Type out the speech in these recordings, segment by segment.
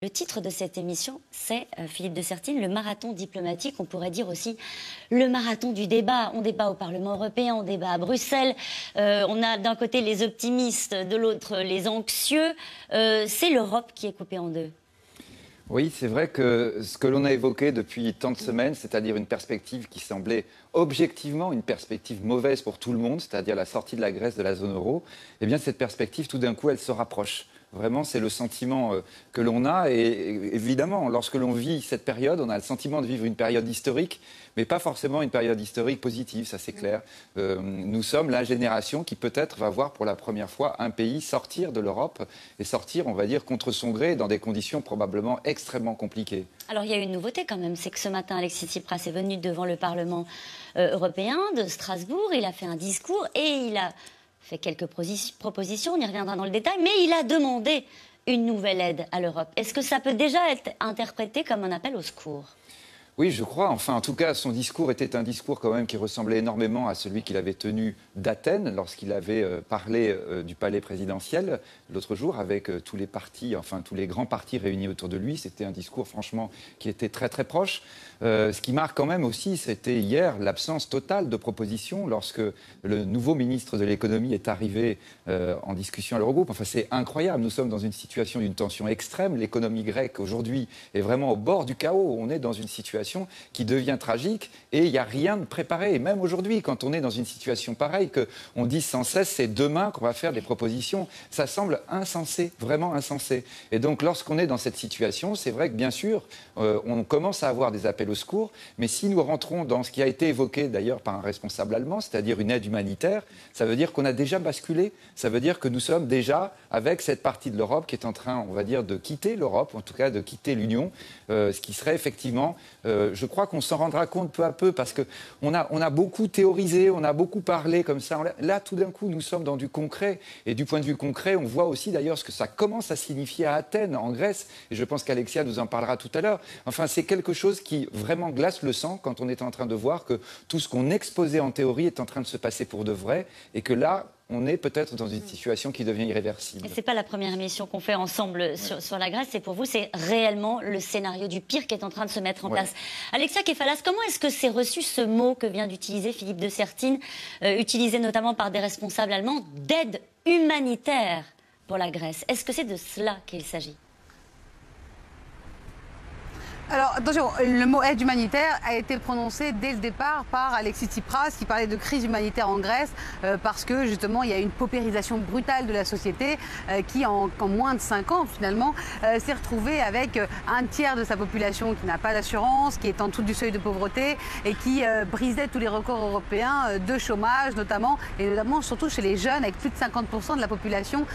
Le titre de cette émission, c'est, Philippe de Sertine, le marathon diplomatique. On pourrait dire aussi le marathon du débat. On débat au Parlement européen, on débat à Bruxelles. On a d'un côté les optimistes, de l'autre les anxieux. C'est l'Europe qui est coupée en deux. Oui, c'est vrai que ce que l'on a évoqué depuis tant de semaines, c'est-à-dire une perspective qui semblait objectivement une perspective mauvaise pour tout le monde, c'est-à-dire la sortie de la Grèce de la zone euro, eh bien cette perspective, tout d'un coup, elle se rapproche. Vraiment, c'est le sentiment que l'on a. Et évidemment, lorsque l'on vit cette période, on a le sentiment de vivre une période historique, mais pas forcément une période historique positive, ça c'est clair. Nous sommes la génération qui peut-être va voir pour la première fois un pays sortir de l'Europe et sortir, on va dire, contre son gré, dans des conditions probablement extrêmement compliquées. Alors il y a une nouveauté quand même, c'est que ce matin, Alexis Tsipras est venu devant le Parlement européen de Strasbourg, il a fait un discours et il a fait quelques propositions, on y reviendra dans le détail, mais il a demandé une nouvelle aide à l'Europe. Est-ce que ça peut déjà être interprété comme un appel au secours ? Oui, je crois. Enfin, en tout cas, son discours était un discours quand même qui ressemblait énormément à celui qu'il avait tenu d'Athènes lorsqu'il avait parlé du palais présidentiel l'autre jour avec tous les partis, enfin tous les grands partis réunis autour de lui. C'était un discours franchement qui était très très proche. Ce qui marque quand même aussi, c'était hier l'absence totale de propositions lorsque le nouveau ministre de l'économie est arrivé en discussion à l'Eurogroupe. Enfin, c'est incroyable. Nous sommes dans une situation d'une tension extrême. L'économie grecque aujourd'hui est vraiment au bord du chaos. On est dans une situation qui devient tragique et il n'y a rien de préparé. Et même aujourd'hui, quand on est dans une situation pareille, qu'on dit sans cesse c'est demain qu'on va faire des propositions, ça semble insensé, vraiment insensé. Et donc lorsqu'on est dans cette situation, c'est vrai que bien sûr, on commence à avoir des appels au secours, mais si nous rentrons dans ce qui a été évoqué d'ailleurs par un responsable allemand, c'est-à-dire une aide humanitaire, ça veut dire qu'on a déjà basculé, ça veut dire que nous sommes déjà avec cette partie de l'Europe qui est en train, on va dire, de quitter l'Europe, en tout cas de quitter l'Union, ce qui serait effectivement... je crois qu'on s'en rendra compte peu à peu parce qu'on a beaucoup théorisé, on a beaucoup parlé comme ça. Là, tout d'un coup, nous sommes dans du concret. Et du point de vue concret, on voit aussi d'ailleurs ce que ça commence à signifier à Athènes, en Grèce. Et je pense qu'Alexia nous en parlera tout à l'heure. Enfin, c'est quelque chose qui vraiment glace le sang quand on est en train de voir que tout ce qu'on exposait en théorie est en train de se passer pour de vrai. Et que là... on est peut-être dans une situation qui devient irréversible. Et ce n'est pas la première émission qu'on fait ensemble sur la Grèce, et pour vous, c'est réellement le scénario du pire qui est en train de se mettre en place. Alexia Kefalas, comment est-ce que c'est reçu ce mot que vient d'utiliser Philippe de Sertine, utilisé notamment par des responsables allemands, d'aide humanitaire pour la Grèce? Est-ce que c'est de cela qu'il s'agit ? Alors, attention, le mot aide humanitaire a été prononcé dès le départ par Alexis Tsipras qui parlait de crise humanitaire en Grèce parce que justement il y a une paupérisation brutale de la société qui en moins de 5 ans finalement s'est retrouvée avec un tiers de sa population qui n'a pas d'assurance, qui est en dessous du seuil de pauvreté et qui brisait tous les records européens de chômage notamment, et notamment surtout chez les jeunes avec plus de 50% de la population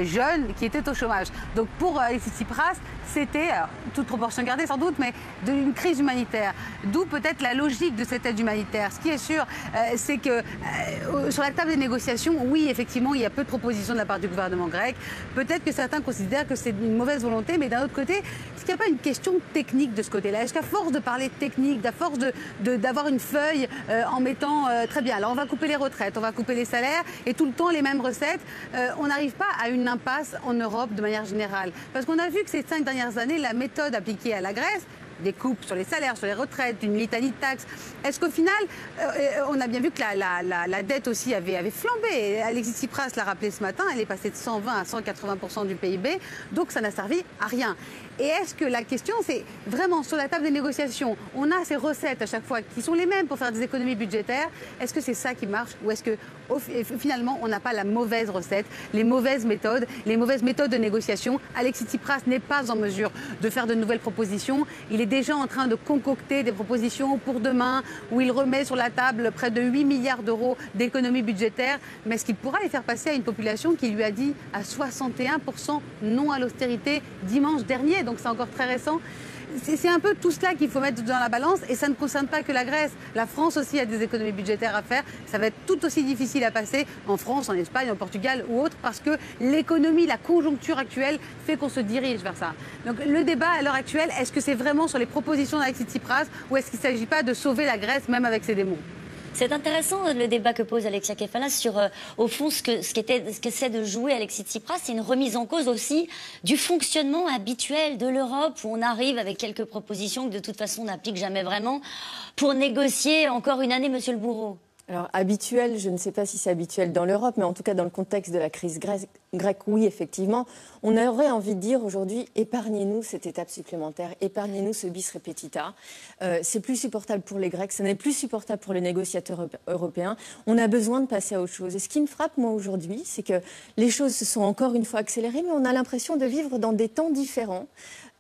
jeune qui était au chômage. Donc pour Alexis Tsipras, c'était, toute proportion gardée sans doute, mais d'une crise humanitaire. D'où peut-être la logique de cette aide humanitaire. Ce qui est sûr, c'est que sur la table des négociations, oui, effectivement, il y a peu de propositions de la part du gouvernement grec. Peut-être que certains considèrent que c'est une mauvaise volonté, mais d'un autre côté, est-ce qu'il n'y a pas une question technique de ce côté-là? Est-ce qu'à force de parler technique, à force d'avoir une feuille en mettant très bien, alors on va couper les retraites, on va couper les salaires, et tout le temps les mêmes recettes, on n'arrive pas à une impasse en Europe de manière générale? Parce qu'on a vu que ces 5 dernières années, la méthode appliquée à la Grèce, des coupes sur les salaires, sur les retraites, une litanie de taxes. Est-ce qu'au final, on a bien vu que la dette aussi avait flambé. Alexis Tsipras l'a rappelé ce matin, elle est passée de 120 à 180% du PIB, donc ça n'a servi à rien. Et est-ce que la question, c'est vraiment sur la table des négociations, on a ces recettes à chaque fois qui sont les mêmes pour faire des économies budgétaires, est-ce que c'est ça qui marche ou est-ce que finalement on n'a pas la mauvaise recette, les mauvaises méthodes de négociation? Alexis Tsipras n'est pas en mesure de faire de nouvelles propositions, il est déjà en train de concocter des propositions pour demain où il remet sur la table près de 8 milliards d'euros d'économies budgétaires, mais est-ce qu'il pourra les faire passer à une population qui lui a dit à 61% non à l'austérité dimanche dernier? Donc c'est encore très récent. C'est un peu tout cela qu'il faut mettre dans la balance et ça ne concerne pas que la Grèce. La France aussi a des économies budgétaires à faire. Ça va être tout aussi difficile à passer en France, en Espagne, en Portugal ou autre parce que l'économie, la conjoncture actuelle fait qu'on se dirige vers ça. Donc le débat à l'heure actuelle, est-ce que c'est vraiment sur les propositions d'Alexis Tsipras ou est-ce qu'il ne s'agit pas de sauver la Grèce même avec ses démons? C'est intéressant le débat que pose Alexia Kefalas sur, au fond, ce qu'essaie de jouer Alexis Tsipras, c'est une remise en cause aussi du fonctionnement habituel de l'Europe, où on arrive avec quelques propositions que de toute façon on n'applique jamais vraiment, pour négocier encore une année, monsieur le bourreau. Alors, habituel, je ne sais pas si c'est habituel dans l'Europe, mais en tout cas dans le contexte de la crise grecque, oui, effectivement. On aurait envie de dire aujourd'hui, épargnez-nous cette étape supplémentaire, épargnez-nous ce bis repetita. C'est plus supportable pour les Grecs, ce n'est plus supportable pour les négociateurs européens. On a besoin de passer à autre chose. Et ce qui me frappe, moi, aujourd'hui, c'est que les choses se sont encore une fois accélérées, mais on a l'impression de vivre dans des temps différents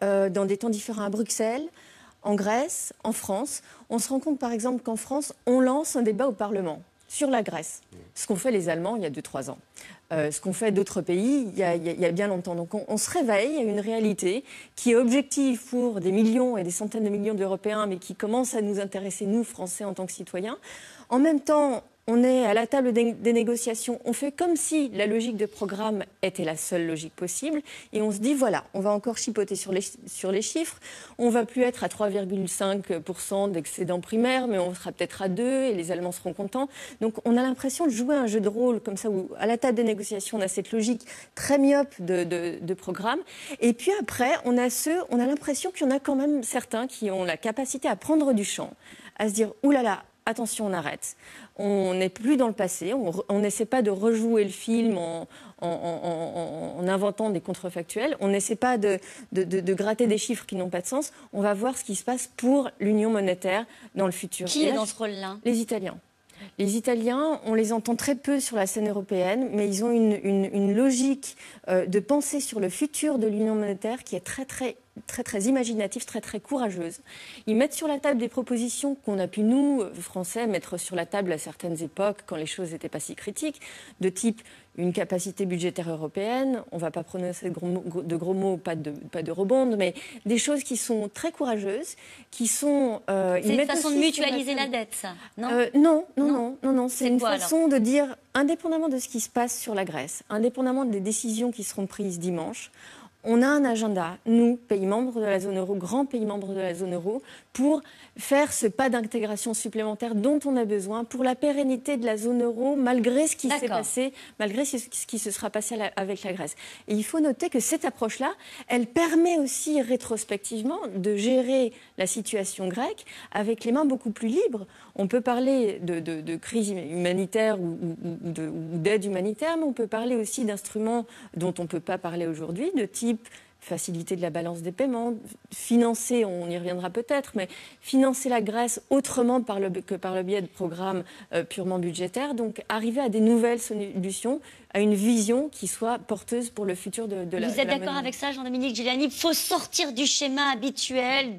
à Bruxelles, en Grèce, en France. On se rend compte, par exemple, qu'en France, on lance un débat au Parlement sur la Grèce. Ce qu'ont fait les Allemands il y a 2-3 ans. Ce qu'ont fait d'autres pays il y a bien longtemps. Donc on se réveille à une réalité qui est objective pour des millions et des centaines de millions d'Européens, mais qui commence à nous intéresser, nous, Français, en tant que citoyens. En même temps, on est à la table des négociations, on fait comme si la logique de programme était la seule logique possible, et on se dit, voilà, on va encore chipoter sur les chiffres, on va plus être à 3,5% d'excédent primaire, mais on sera peut-être à 2%, et les Allemands seront contents. Donc on a l'impression de jouer un jeu de rôle comme ça, où à la table des négociations, on a cette logique très myope de programme, et puis après, on a l'impression qu'il y en a quand même certains qui ont la capacité à prendre du champ, à se dire, oulala, attention, on arrête. On n'est plus dans le passé, on n'essaie pas de rejouer le film en inventant des contrefactuels, on n'essaie pas de gratter des chiffres qui n'ont pas de sens, on va voir ce qui se passe pour l'union monétaire dans le futur. Qui est dans ce rôle-là ? Les Italiens. Les Italiens, on les entend très peu sur la scène européenne, mais ils ont une logique de pensée sur le futur de l'union monétaire qui est très imaginative, très courageuse. Ils mettent sur la table des propositions qu'on a pu, nous, Français, mettre sur la table à certaines époques, quand les choses n'étaient pas si critiques, de type une capacité budgétaire européenne, on ne va pas prononcer de gros mots, pas de rebonds, mais des choses qui sont très courageuses, qui sont... c'est une façon de mutualiser la dette, ça, non, c'est une façon de dire, indépendamment de ce qui se passe sur la Grèce, indépendamment des décisions qui seront prises dimanche, on a un agenda, nous, pays membres de la zone euro, grands pays membres de la zone euro, pour faire ce pas d'intégration supplémentaire dont on a besoin pour la pérennité de la zone euro, malgré ce qui s'est passé, malgré ce qui se sera passé avec la Grèce. Et il faut noter que cette approche-là, elle permet aussi rétrospectivement de gérer la situation grecque avec les mains beaucoup plus libres. On peut parler de crise humanitaire ou d'aide humanitaire, mais on peut parler aussi d'instruments dont on ne peut pas parler aujourd'hui, de type facilité de la balance des paiements, financer, on y reviendra peut-être, mais financer la Grèce autrement que par le biais de programmes purement budgétaires, donc arriver à des nouvelles solutions, à une vision qui soit porteuse pour le futur de la... Vous êtes d'accord avec ça, Jean-Dominique Giuliani? Il faut sortir du schéma habituel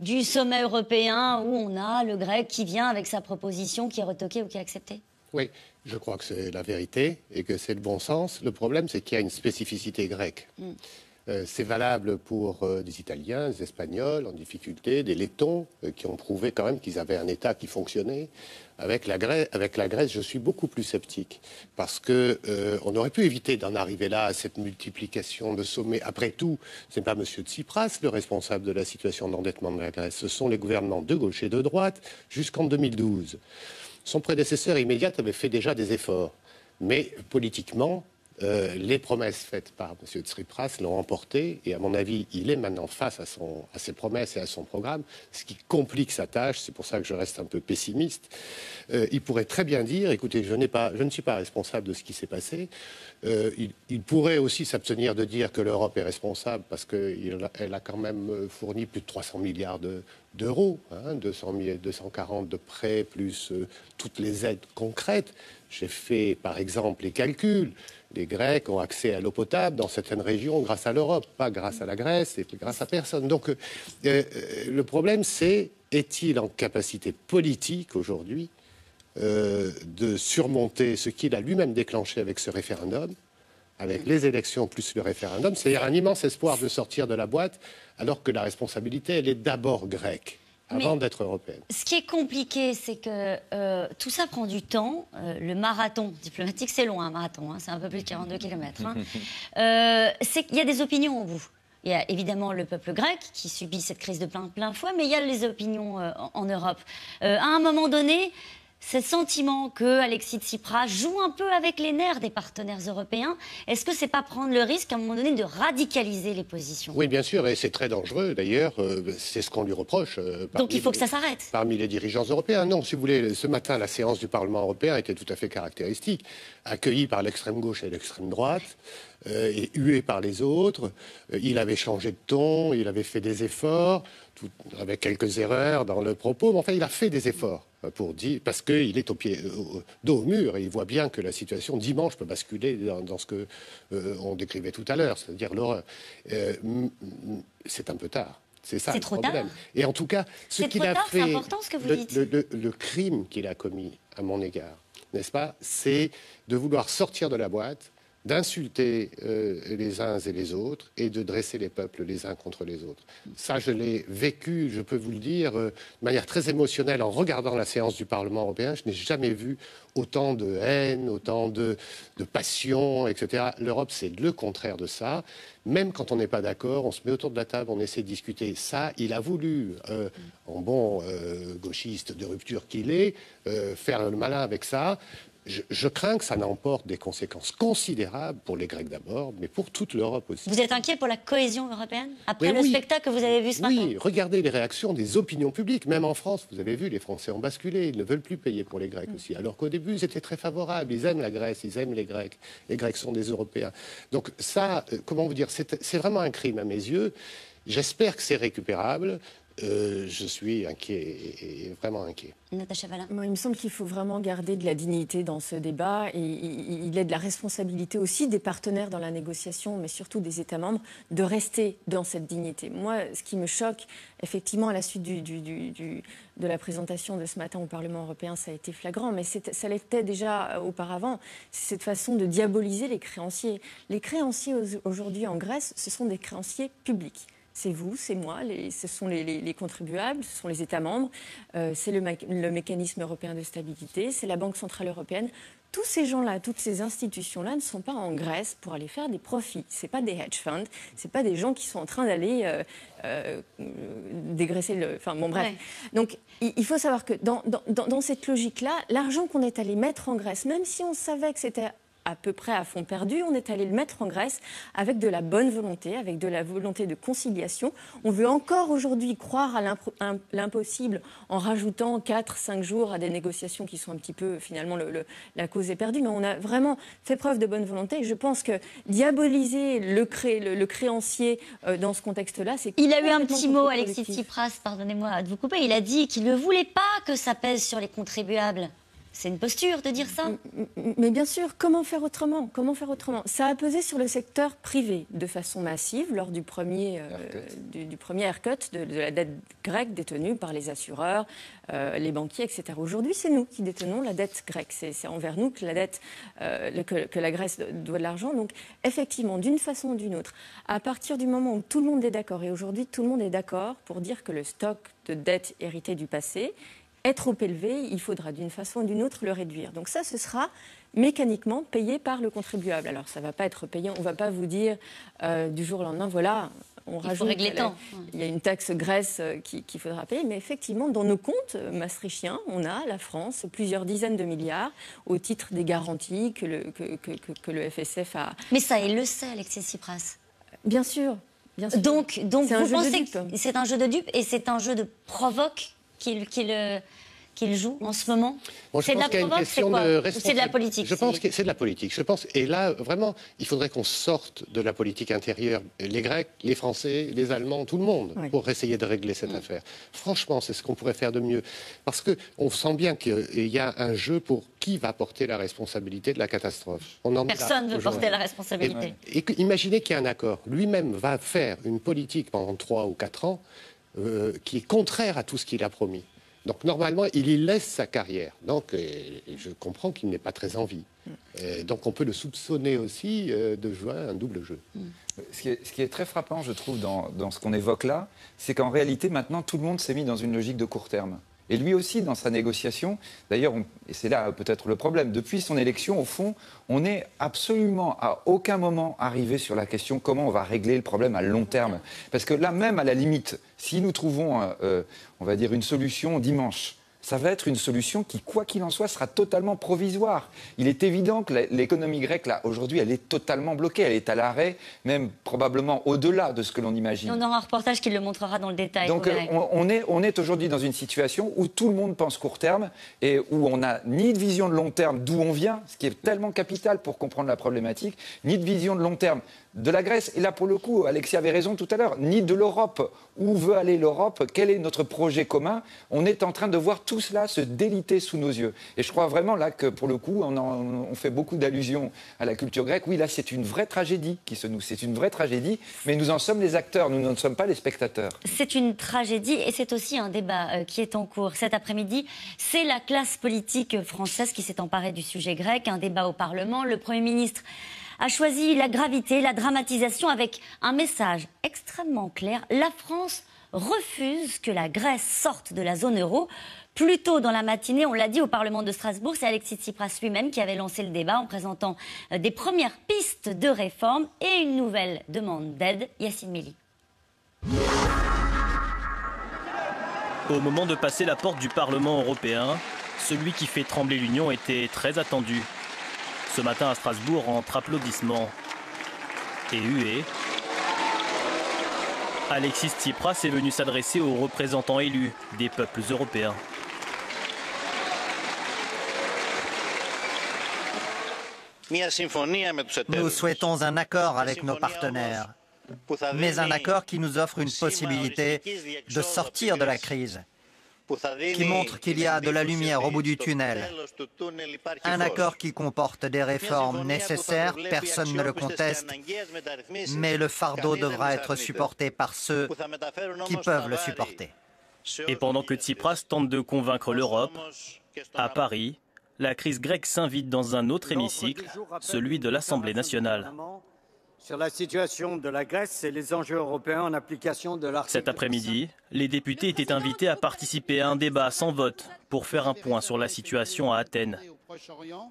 du sommet européen où on a le grec qui vient avec sa proposition qui est retoquée ou qui est acceptée? Oui, je crois que c'est la vérité et que c'est le bon sens. Le problème, c'est qu'il y a une spécificité grecque. C'est valable pour des Italiens, des Espagnols en difficulté, des Lettons qui ont prouvé quand même qu'ils avaient un État qui fonctionnait. Avec la Grèce, je suis beaucoup plus sceptique parce que on aurait pu éviter d'en arriver là à cette multiplication de sommets. Après tout, ce n'est pas M. Tsipras le responsable de la situation d'endettement de la Grèce. Ce sont les gouvernements de gauche et de droite jusqu'en 2012. Son prédécesseur immédiat avait fait déjà des efforts, mais politiquement, les promesses faites par M. Tsipras l'ont emporté, et à mon avis, il est maintenant face à ses promesses et à son programme, ce qui complique sa tâche. C'est pour ça que je reste un peu pessimiste. Il pourrait très bien dire, écoutez, je ne suis pas responsable de ce qui s'est passé. Il pourrait aussi s'abstenir de dire que l'Europe est responsable, parce qu'elle a quand même fourni plus de 300 milliards d'euros, 240 de prêts, plus toutes les aides concrètes. J'ai fait, par exemple, les calculs. Les Grecs ont accès à l'eau potable dans certaines régions grâce à l'Europe, pas grâce à la Grèce et grâce à personne. Donc, le problème, c'est, est-il en capacité politique aujourd'hui de surmonter ce qu'il a lui-même déclenché avec ce référendum, avec les élections plus le référendum, c'est-à-dire un immense espoir de sortir de la boîte, alors que la responsabilité, elle est d'abord grecque, avant d'être européenne. Ce qui est compliqué, c'est que tout ça prend du temps. Le marathon diplomatique, c'est loin, un marathon, c'est un peu plus de 42 km. Il y a des opinions au bout. Il y a évidemment le peuple grec qui subit cette crise de plein fouet, mais il y a les opinions en Europe. À un moment donné, ce sentiment que Alexis Tsipras joue un peu avec les nerfs des partenaires européens, est-ce que c'est pas prendre le risque à un moment donné de radicaliser les positions? Oui, bien sûr, et c'est très dangereux d'ailleurs, c'est ce qu'on lui reproche. Donc il faut que ça s'arrête. Parmi les dirigeants européens. Non, si vous voulez, ce matin, la séance du Parlement européen était tout à fait caractéristique, accueillie par l'extrême gauche et l'extrême droite, et huée par les autres. Il avait changé de ton, il avait fait des efforts, avec quelques erreurs dans le propos, mais enfin, il a fait des efforts. Pour dire, parce qu'il est dos au mur et il voit bien que la situation dimanche peut basculer dans ce que on décrivait tout à l'heure, c'est-à-dire l'horreur. C'est un peu tard. C'est ça le problème. Et en tout cas, ce qu'il a fait, c'est important ce que vous dites. Le crime qu'il a commis à mon égard, n'est-ce pas, c'est de vouloir sortir de la boîte, d'insulter les uns et les autres et de dresser les peuples les uns contre les autres. Ça, je l'ai vécu, je peux vous le dire, de manière très émotionnelle en regardant la séance du Parlement européen. Je n'ai jamais vu autant de haine, autant de passion, etc. L'Europe, c'est le contraire de ça. Même quand on n'est pas d'accord, on se met autour de la table, on essaie de discuter. Ça, il a voulu, en bon gauchiste de rupture qu'il est, faire le malin avec ça. Je crains que ça n'emporte des conséquences considérables pour les Grecs d'abord, mais pour toute l'Europe aussi. Vous êtes inquiet pour la cohésion européenne après le spectacle que vous avez vu ce matin? Oui, regardez les réactions des opinions publiques. Même en France, vous avez vu, les Français ont basculé. Ils ne veulent plus payer pour les Grecs aussi. Alors qu'au début, ils étaient très favorables. Ils aiment la Grèce, ils aiment les Grecs. Les Grecs sont des Européens. Donc ça, comment vous dire, c'est vraiment un crime à mes yeux. J'espère que c'est récupérable. Je suis inquiet, et vraiment inquiet. Natacha Valla. Moi, il me semble qu'il faut vraiment garder de la dignité dans ce débat et il est de la responsabilité aussi des partenaires dans la négociation, mais surtout des États membres, de rester dans cette dignité. Moi, ce qui me choque, effectivement, à la suite de la présentation de ce matin au Parlement européen, ça a été flagrant, mais ça l'était déjà auparavant, c'est cette façon de diaboliser les créanciers. Les créanciers aujourd'hui en Grèce, ce sont des créanciers publics. C'est vous, c'est moi, ce sont les contribuables, ce sont les États membres, c'est le mécanisme européen de stabilité, c'est la Banque centrale européenne. Tous ces gens-là, toutes ces institutions-là ne sont pas en Grèce pour aller faire des profits. Ce n'est pas des hedge funds, ce n'est pas des gens qui sont en train d'aller dégraisser le... Enfin bon, bref. Ouais. Donc il faut savoir que dans cette logique-là, l'argent qu'on est allé mettre en Grèce, même si on savait que c'était à peu près à fond perdu, on est allé le mettre en Grèce avec de la bonne volonté, avec de la volonté de conciliation. On veut encore aujourd'hui croire à l'impossible en rajoutant 4-5 jours à des négociations qui sont un petit peu, finalement, la cause est perdue. Mais on a vraiment fait preuve de bonne volonté. Et je pense que diaboliser le créancier dans ce contexte-là, c'est... Il a eu un petit mot, Alexis Tsipras, pardonnez-moi de vous couper. Il a dit qu'il ne voulait pas que ça pèse sur les contribuables. C'est une posture de dire ça. Mais bien sûr, comment faire autrement? Ça a pesé sur le secteur privé de façon massive lors du premier haircut de la dette grecque détenue par les assureurs, les banquiers, etc. Aujourd'hui, c'est nous qui détenons la dette grecque. C'est envers nous que la Grèce doit de l'argent. Donc, effectivement, d'une façon ou d'une autre, à partir du moment où tout le monde est d'accord, et aujourd'hui, tout le monde est d'accord pour dire que le stock de dettes héritées du passé est trop élevé, il faudra d'une façon ou d'une autre le réduire. Donc ça, ce sera mécaniquement payé par le contribuable. Alors ça ne va pas être payé, on ne va pas vous dire du jour au lendemain, voilà, on rajoute, il y a une taxe Grèce qu'il faudra payer, mais effectivement, dans nos comptes maastrichtiens, on a, la France, plusieurs dizaines de milliards au titre des garanties que le FSF a... Mais ça, il le sait, Alexis Tsipras. Bien sûr. Bien sûr. Donc vous pensez que c'est un jeu de dupes et c'est un jeu de provoque qu'il joue en ce moment? C'est de la provoque, c'est quoi? C'est de la politique? Je pense que c'est de la politique. Je pense, et là, vraiment, il faudrait qu'on sorte de la politique intérieure, les Grecs, les Français, les Allemands, tout le monde, pour essayer de régler cette affaire. Franchement, c'est ce qu'on pourrait faire de mieux. Parce qu'on sent bien qu'il y a un jeu pour qui va porter la responsabilité de la catastrophe. Personne ne veut porter la responsabilité. Et imaginez qu'il y a un accord. Lui-même va faire une politique pendant 3 ou 4 ans qui est contraire à tout ce qu'il a promis. Donc normalement, il y laisse sa carrière. Donc je comprends qu'il n'ait pas très envie. Donc on peut le soupçonner aussi de jouer un double jeu. Ce qui est très frappant, je trouve, dans ce qu'on évoque là, c'est qu'en réalité, maintenant, tout le monde s'est mis dans une logique de court terme. Et lui aussi, dans sa négociation, d'ailleurs, et c'est là peut-être le problème, depuis son élection, au fond, on n'est absolument à aucun moment arrivé sur la question comment on va régler le problème à long terme. Parce que là, même à la limite, si nous trouvons, on va dire, une solution dimanche, ça va être une solution qui, quoi qu'il en soit, sera totalement provisoire. Il est évident que l'économie grecque, là, aujourd'hui, elle est totalement bloquée, elle est à l'arrêt, même probablement au-delà de ce que l'on imagine. On aura un reportage qui le montrera dans le détail. Donc on est aujourd'hui dans une situation où tout le monde pense court terme et où on n'a ni de vision de long terme d'où on vient, ce qui est tellement capital pour comprendre la problématique, ni de vision de long terme de la Grèce. Et là, pour le coup, Alexis avait raison tout à l'heure, ni de l'Europe. Où veut aller l'Europe? Quel est notre projet commun? On est en train de voir tout cela se déliter sous nos yeux. Et je crois vraiment là que, pour le coup, on fait beaucoup d'allusions à la culture grecque. Oui, là, c'est une vraie tragédie qui se noue. C'est une vraie tragédie, mais nous en sommes les acteurs, nous n'en sommes pas les spectateurs. C'est une tragédie et c'est aussi un débat qui est en cours. Cet après-midi, c'est la classe politique française qui s'est emparée du sujet grec. Un débat au Parlement. Le Premier ministre a choisi la gravité, la dramatisation avec un message extrêmement clair. La France refuse que la Grèce sorte de la zone euro. Plus tôt dans la matinée, on l'a dit au Parlement de Strasbourg, c'est Alexis Tsipras lui-même qui avait lancé le débat en présentant des premières pistes de réforme et une nouvelle demande d'aide. Yacine Méli. Au moment de passer la porte du Parlement européen, celui qui fait trembler l'Union était très attendu. Ce matin à Strasbourg, entre applaudissements et huées, Alexis Tsipras est venu s'adresser aux représentants élus des peuples européens. Nous souhaitons un accord avec nos partenaires, mais un accord qui nous offre une possibilité de sortir de la crise, qui montre qu'il y a de la lumière au bout du tunnel. Un accord qui comporte des réformes nécessaires, personne ne le conteste, mais le fardeau devra être supporté par ceux qui peuvent le supporter. Et pendant que Tsipras tente de convaincre l'Europe, à Paris, la crise grecque s'invite dans un autre hémicycle, celui de l'Assemblée nationale. Sur la situation de la Grèce et les enjeux européens en application de l'article. Cet après-midi, les députés étaient invités à participer à un débat sans vote pour faire un point sur la situation à Athènes.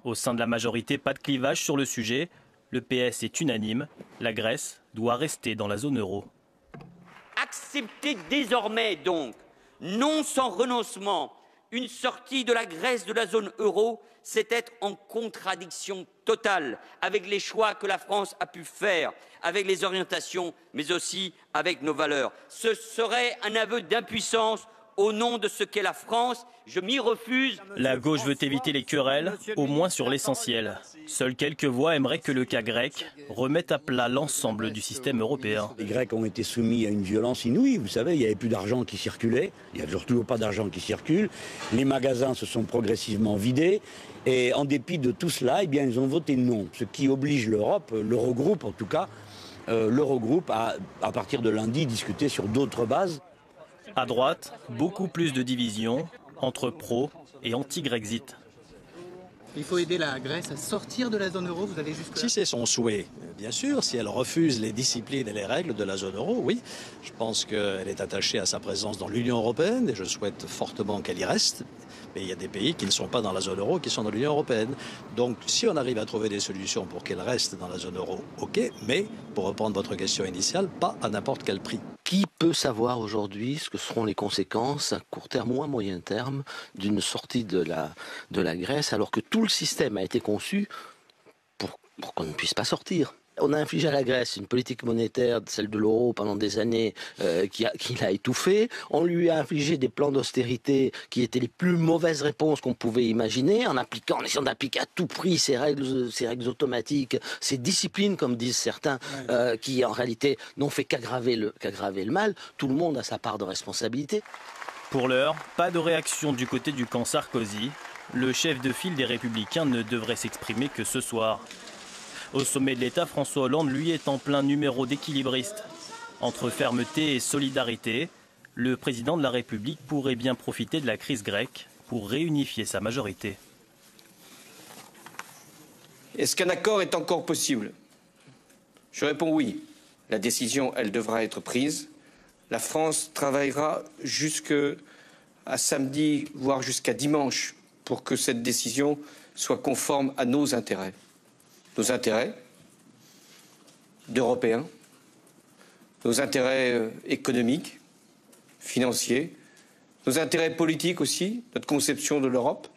Au sein de la majorité, pas de clivage sur le sujet. Le PS est unanime. La Grèce doit rester dans la zone euro. Accepter désormais donc, non sans renoncement, une sortie de la Grèce de la zone euro, c'est être en contradiction totale avec les choix que la France a pu faire, avec les orientations, mais aussi avec nos valeurs. Ce serait un aveu d'impuissance au nom de ce qu'est la France. Je m'y refuse. La gauche veut éviter les querelles, au moins sur l'essentiel. Seules quelques voix aimeraient que le cas grec remette à plat l'ensemble du système européen. Les Grecs ont été soumis à une violence inouïe. Vous savez, il n'y avait plus d'argent qui circulait. Il n'y a toujours pas d'argent qui circule. Les magasins se sont progressivement vidés. Et en dépit de tout cela, eh bien, ils ont voté non. Ce qui oblige l'Europe, l'Eurogroupe en tout cas, l'Eurogroupe à partir de lundi, discuter sur d'autres bases. À droite, beaucoup plus de divisions entre pro et anti-Grexit. Il faut aider la Grèce à sortir de la zone euro, vous allez jusque-là? Si c'est son souhait, bien sûr, si elle refuse les disciplines et les règles de la zone euro, oui. Je pense qu'elle est attachée à sa présence dans l'Union européenne et je souhaite fortement qu'elle y reste. Mais il y a des pays qui ne sont pas dans la zone euro, qui sont dans l'Union européenne. Donc si on arrive à trouver des solutions pour qu'elle reste dans la zone euro, ok, mais pour reprendre votre question initiale, pas à n'importe quel prix. Qui peut savoir aujourd'hui ce que seront les conséquences à court terme ou à moyen terme d'une sortie de la Grèce alors que tout le système a été conçu pour qu'on ne puisse pas sortir? On a infligé à la Grèce une politique monétaire, celle de l'euro, pendant des années, qui l'a étouffée. On lui a infligé des plans d'austérité qui étaient les plus mauvaises réponses qu'on pouvait imaginer, en essayant d'appliquer à tout prix ces règles automatiques, ces disciplines, comme disent certains, qui en réalité n'ont fait qu'aggraver le mal. Tout le monde a sa part de responsabilité. Pour l'heure, pas de réaction du côté du camp Sarkozy. Le chef de file des Républicains ne devrait s'exprimer que ce soir. Au sommet de l'État, François Hollande, lui, est en plein numéro d'équilibriste. Entre fermeté et solidarité, le président de la République pourrait bien profiter de la crise grecque pour réunifier sa majorité. Est-ce qu'un accord est encore possible? Je réponds oui. La décision, elle devra être prise. La France travaillera jusqu'à samedi, voire jusqu'à dimanche, pour que cette décision soit conforme à nos intérêts. Nos intérêts d'Européens, nos intérêts économiques, financiers, nos intérêts politiques aussi, notre conception de l'Europe.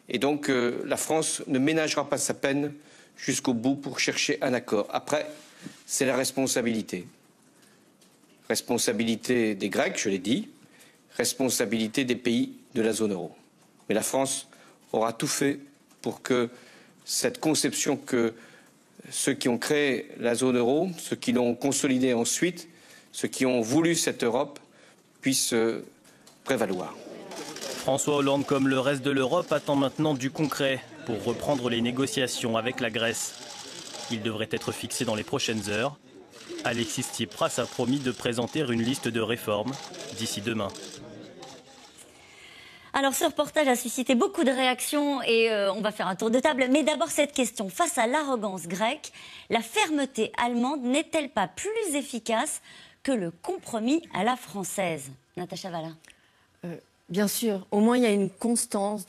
Et donc la France ne ménagera pas sa peine jusqu'au bout pour chercher un accord. Après, c'est la responsabilité. Responsabilité des Grecs, je l'ai dit, responsabilité des pays de la zone euro. Mais la France aura tout fait pour que cette conception que ceux qui ont créé la zone euro, ceux qui l'ont consolidée ensuite, ceux qui ont voulu cette Europe, puissent prévaloir. François Hollande, comme le reste de l'Europe, attend maintenant du concret pour reprendre les négociations avec la Grèce. Il devrait être fixé dans les prochaines heures. Alexis Tsipras a promis de présenter une liste de réformes d'ici demain. Alors ce reportage a suscité beaucoup de réactions et on va faire un tour de table. Mais d'abord cette question, face à l'arrogance grecque, la fermeté allemande n'est-elle pas plus efficace que le compromis à la française? Natacha Valla. Bien sûr, au moins il y a une constance,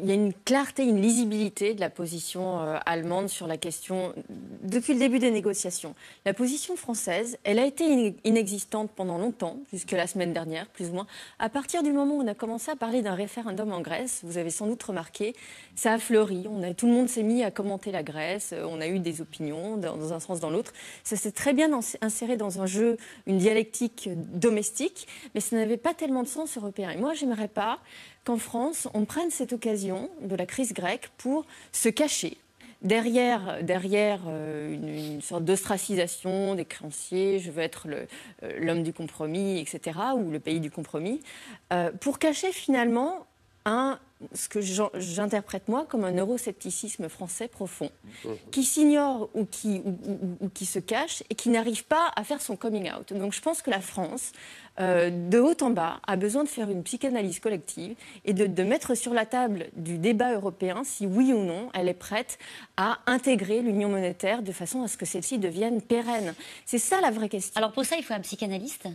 il y a une clarté, une lisibilité de la position allemande sur la question depuis le début des négociations. La position française, elle a été inexistante pendant longtemps, jusque la semaine dernière, plus ou moins. À partir du moment où on a commencé à parler d'un référendum en Grèce, vous avez sans doute remarqué, ça a fleuri. Tout le monde s'est mis à commenter la Grèce, on a eu des opinions dans un sens, dans l'autre. Ça s'est très bien inséré dans un jeu, une dialectique domestique, mais ça n'avait pas tellement de sens européen. Et moi, j'aimerais pas qu'en France, on prenne cette occasion de la crise grecque pour se cacher derrière une sorte d'ostracisation des créanciers, je veux être l'homme du compromis, etc., ou le pays du compromis, pour cacher finalement ce que j'interprète moi comme un euroscepticisme français profond, qui s'ignore ou qui se cache et qui n'arrive pas à faire son coming out. Donc je pense que la France, de haut en bas, a besoin de faire une psychanalyse collective et de mettre sur la table du débat européen si oui ou non elle est prête à intégrer l'union monétaire de façon à ce que celle-ci devienne pérenne. C'est ça la vraie question. Alors pour ça, il faut un psychanalyste.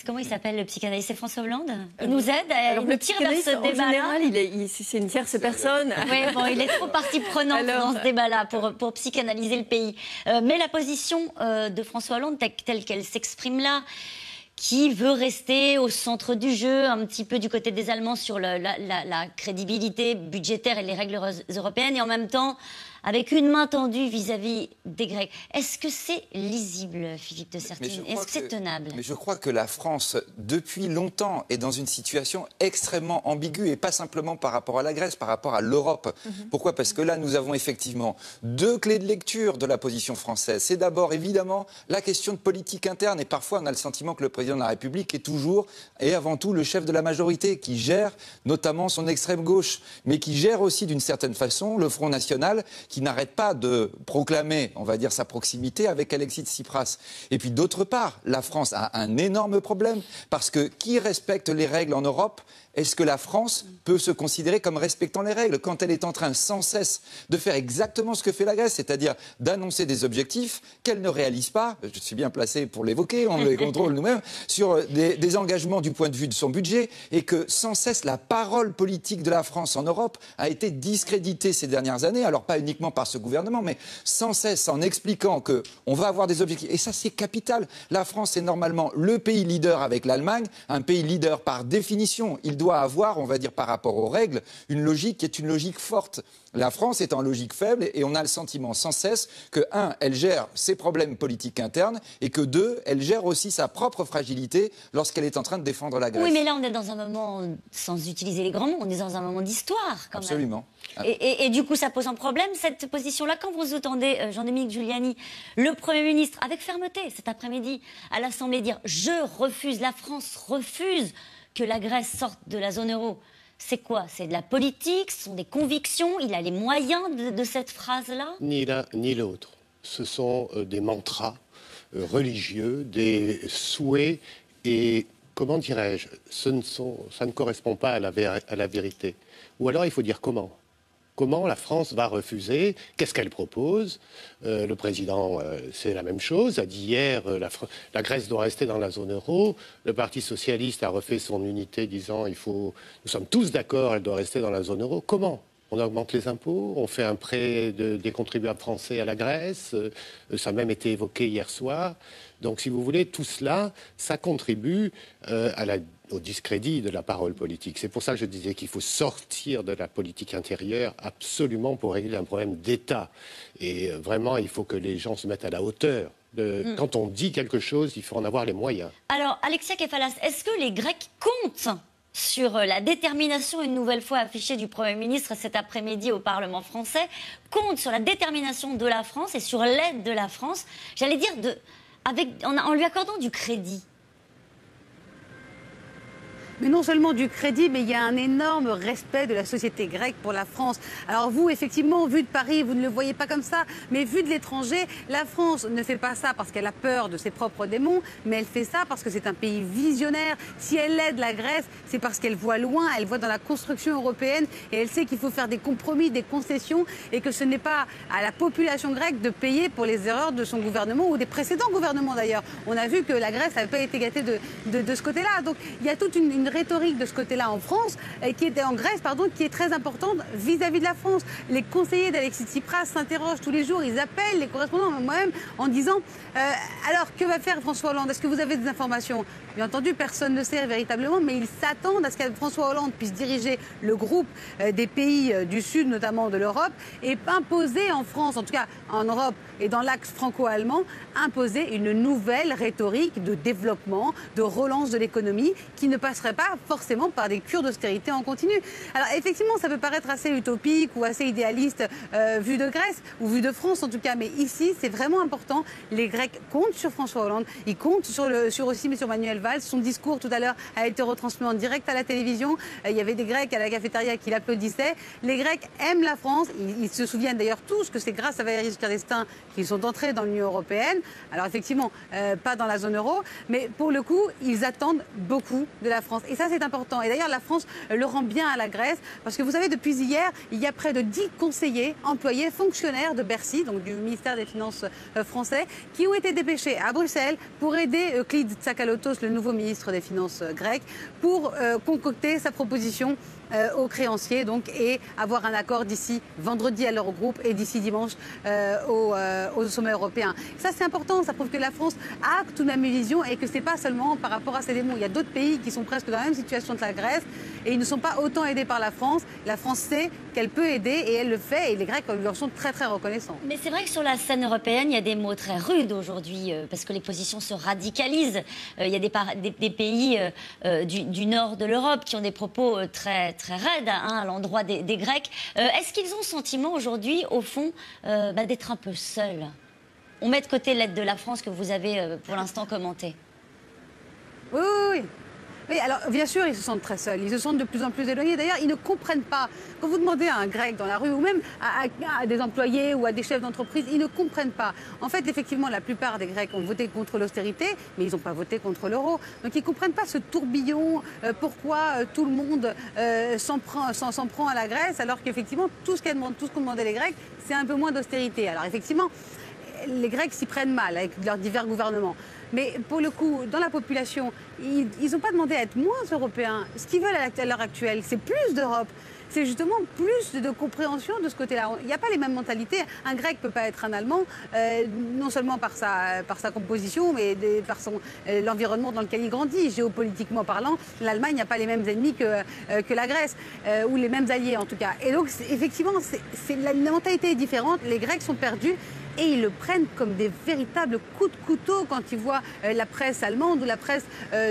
Comment il s'appelle le psychanalyste? C'est François Hollande. Il nous aide. Alors le psychanalyste, en général, c'est une tierce personne. Oui, bon, il est trop partie prenante dans ce débat-là pour psychanalyser le pays. Mais la position de François Hollande, telle qu'elle s'exprime là, qui veut rester au centre du jeu, un petit peu du côté des Allemands sur la crédibilité budgétaire et les règles européennes, et en même temps avec une main tendue vis-à-vis des Grecs. Est-ce que c'est lisible, Philippe de Sertine? Est-ce que c'est tenable? Mais je crois que la France, depuis longtemps, est dans une situation extrêmement ambiguë, et pas simplement par rapport à la Grèce, par rapport à l'Europe. Pourquoi? Parce que là, nous avons effectivement deux clés de lecture de la position française. C'est d'abord, évidemment, la question de politique interne, et parfois on a le sentiment que le président de la République est toujours et avant tout le chef de la majorité, qui gère notamment son extrême gauche, mais qui gère aussi d'une certaine façon le Front National, qui n'arrête pas de proclamer, on va dire, sa proximité avec Alexis Tsipras. Et puis d'autre part, la France a un énorme problème, parce que qui respecte les règles en Europe? Est-ce que la France peut se considérer comme respectant les règles quand elle est en train sans cesse de faire exactement ce que fait la Grèce, c'est-à-dire d'annoncer des objectifs qu'elle ne réalise pas? Je suis bien placé pour l'évoquer, on les contrôle nous-mêmes, sur des engagements du point de vue de son budget, et que sans cesse la parole politique de la France en Europe a été discréditée ces dernières années, alors pas uniquement par ce gouvernement, mais sans cesse en expliquant qu'on va avoir des objectifs. Et ça, c'est capital. La France est normalement le pays leader avec l'Allemagne, un pays leader par définition. Il doit avoir, on va dire, par rapport aux règles, une logique qui est une logique forte. La France est en logique faible, et on a le sentiment sans cesse que, un, elle gère ses problèmes politiques internes, et que, deux, elle gère aussi sa propre fragilité lorsqu'elle est en train de défendre la Grèce. Oui, mais là, on est dans un moment, sans utiliser les grands mots, on est dans un moment d'histoire, quand Absolument. même. Et du coup, ça pose un problème, cette position-là. Quand vous entendez Jean-Dominique Giuliani, le Premier ministre, avec fermeté, cet après-midi, à l'Assemblée, dire « Je refuse, la France refuse que la Grèce sorte de la zone euro », c'est quoi? C'est de la politique? Ce sont des convictions? Il a les moyens de cette phrase-là? Ni l'un ni l'autre. Ce sont des mantras religieux, des souhaits, et comment dirais-je, ça ne correspond pas à la vérité. Ou alors il faut dire comment. Comment la France va refuser? Qu'est-ce qu'elle propose? Le président, c'est la même chose, a dit hier, la Grèce doit rester dans la zone euro. Le Parti socialiste a refait son unité disant, nous sommes tous d'accord, elle doit rester dans la zone euro. Comment? On augmente les impôts, on fait un prêt des contribuables français à la Grèce, ça a même été évoqué hier soir. Donc si vous voulez, tout cela, ça contribue à la au discrédit de la parole politique. C'est pour ça que je disais qu'il faut sortir de la politique intérieure absolument pour régler un problème d'État. Et vraiment, il faut que les gens se mettent à la hauteur. Quand on dit quelque chose, il faut en avoir les moyens. Alors, Alexia Kefalas, est-ce que les Grecs comptent sur la détermination une nouvelle fois affichée du Premier ministre cet après-midi au Parlement français, comptent sur la détermination de la France et sur l'aide de la France, j'allais dire, en lui accordant du crédit? Mais non seulement du crédit, mais il y a un énorme respect de la société grecque pour la France. Alors vous, effectivement, vu de Paris, vous ne le voyez pas comme ça, mais vu de l'étranger, la France ne fait pas ça parce qu'elle a peur de ses propres démons, mais elle fait ça parce que c'est un pays visionnaire. Si elle aide la Grèce, c'est parce qu'elle voit loin, elle voit dans la construction européenne et elle sait qu'il faut faire des compromis, des concessions et que ce n'est pas à la population grecque de payer pour les erreurs de son gouvernement ou des précédents gouvernements d'ailleurs. On a vu que la Grèce n'avait pas été gâtée de ce côté-là. Donc il y a toute une rhétorique de ce côté-là en France, en Grèce, qui est très importante vis-à-vis de la France. Les conseillers d'Alexis Tsipras s'interrogent tous les jours, ils appellent les correspondants, moi-même, en disant alors, que va faire François Hollande? Est-ce que vous avez des informations? Bien entendu, personne ne sait véritablement, mais ils s'attendent à ce que François Hollande puisse diriger le groupe des pays du Sud, notamment de l'Europe, et imposer en France, en tout cas en Europe et dans l'axe franco-allemand, imposer une nouvelle rhétorique de développement, de relance de l'économie, qui ne passerait pas forcément par des cures d'austérité en continu. Alors effectivement, ça peut paraître assez utopique ou assez idéaliste vu de Grèce, ou vu de France en tout cas, mais ici, c'est vraiment important. Les Grecs comptent sur François Hollande, ils comptent sur Manuel Valls. Son discours tout à l'heure a été retransmis en direct à la télévision. Il y avait des Grecs à la cafétéria qui l'applaudissaient. Les Grecs aiment la France. Ils se souviennent d'ailleurs tous que c'est grâce à Valéry Giscard d'Estaing qu'ils sont entrés dans l'Union européenne. Alors effectivement, pas dans la zone euro, mais pour le coup, ils attendent beaucoup de la France. Et ça, c'est important. Et d'ailleurs, la France le rend bien à la Grèce, parce que vous savez, depuis hier, il y a près de 10 conseillers, employés, fonctionnaires de Bercy, donc du ministère des Finances français, qui ont été dépêchés à Bruxelles pour aider Euclide Tsakalotos, le nouveau ministre des Finances grec, pour concocter sa proposition aux créanciers donc, et avoir un accord d'ici vendredi à l'Eurogroupe et d'ici dimanche au sommet européen. Ça, c'est important. Ça prouve que la France a tout de même une vision et que ce n'est pas seulement par rapport à ses démons. Il y a d'autres pays qui sont presque dans la même situation que la Grèce et ils ne sont pas autant aidés par la France. La France sait qu'elle peut aider et elle le fait et les Grecs leur sont très très reconnaissants. Mais c'est vrai que sur la scène européenne, il y a des mots très rudes aujourd'hui parce que les positions se radicalisent. Il y a des pays du nord de l'Europe qui ont des propos très raides à l'endroit des Grecs. Est-ce qu'ils ont le sentiment aujourd'hui, au fond, d'être un peu seuls? On met de côté l'aide de la France que vous avez pour l'instant commentée. Oui. Oui, alors bien sûr, ils se sentent très seuls, ils se sentent de plus en plus éloignés. D'ailleurs, ils ne comprennent pas. Quand vous demandez à un Grec dans la rue, ou même à des employés ou à des chefs d'entreprise, ils ne comprennent pas. En fait, effectivement, la plupart des Grecs ont voté contre l'austérité, mais ils n'ont pas voté contre l'euro. Donc ils ne comprennent pas ce tourbillon, pourquoi tout le monde s'en prend à la Grèce, alors qu'effectivement, tout ce qu'ont demandé les Grecs, c'est un peu moins d'austérité. Alors effectivement, les Grecs s'y prennent mal avec leurs divers gouvernements. Mais pour le coup, dans la population, ils n'ont pas demandé à être moins européens. Ce qu'ils veulent à l'heure actuelle, c'est plus d'Europe. C'est justement plus de compréhension de ce côté-là. Il n'y a pas les mêmes mentalités. Un Grec ne peut pas être un Allemand, non seulement par sa composition, mais par l'environnement dans lequel il grandit. Géopolitiquement parlant, l'Allemagne n'a pas les mêmes ennemis que la Grèce, ou les mêmes alliés en tout cas. Et donc, effectivement, la mentalité est différente. Les Grecs sont perdus. Et ils le prennent comme des véritables coups de couteau quand ils voient la presse allemande ou la presse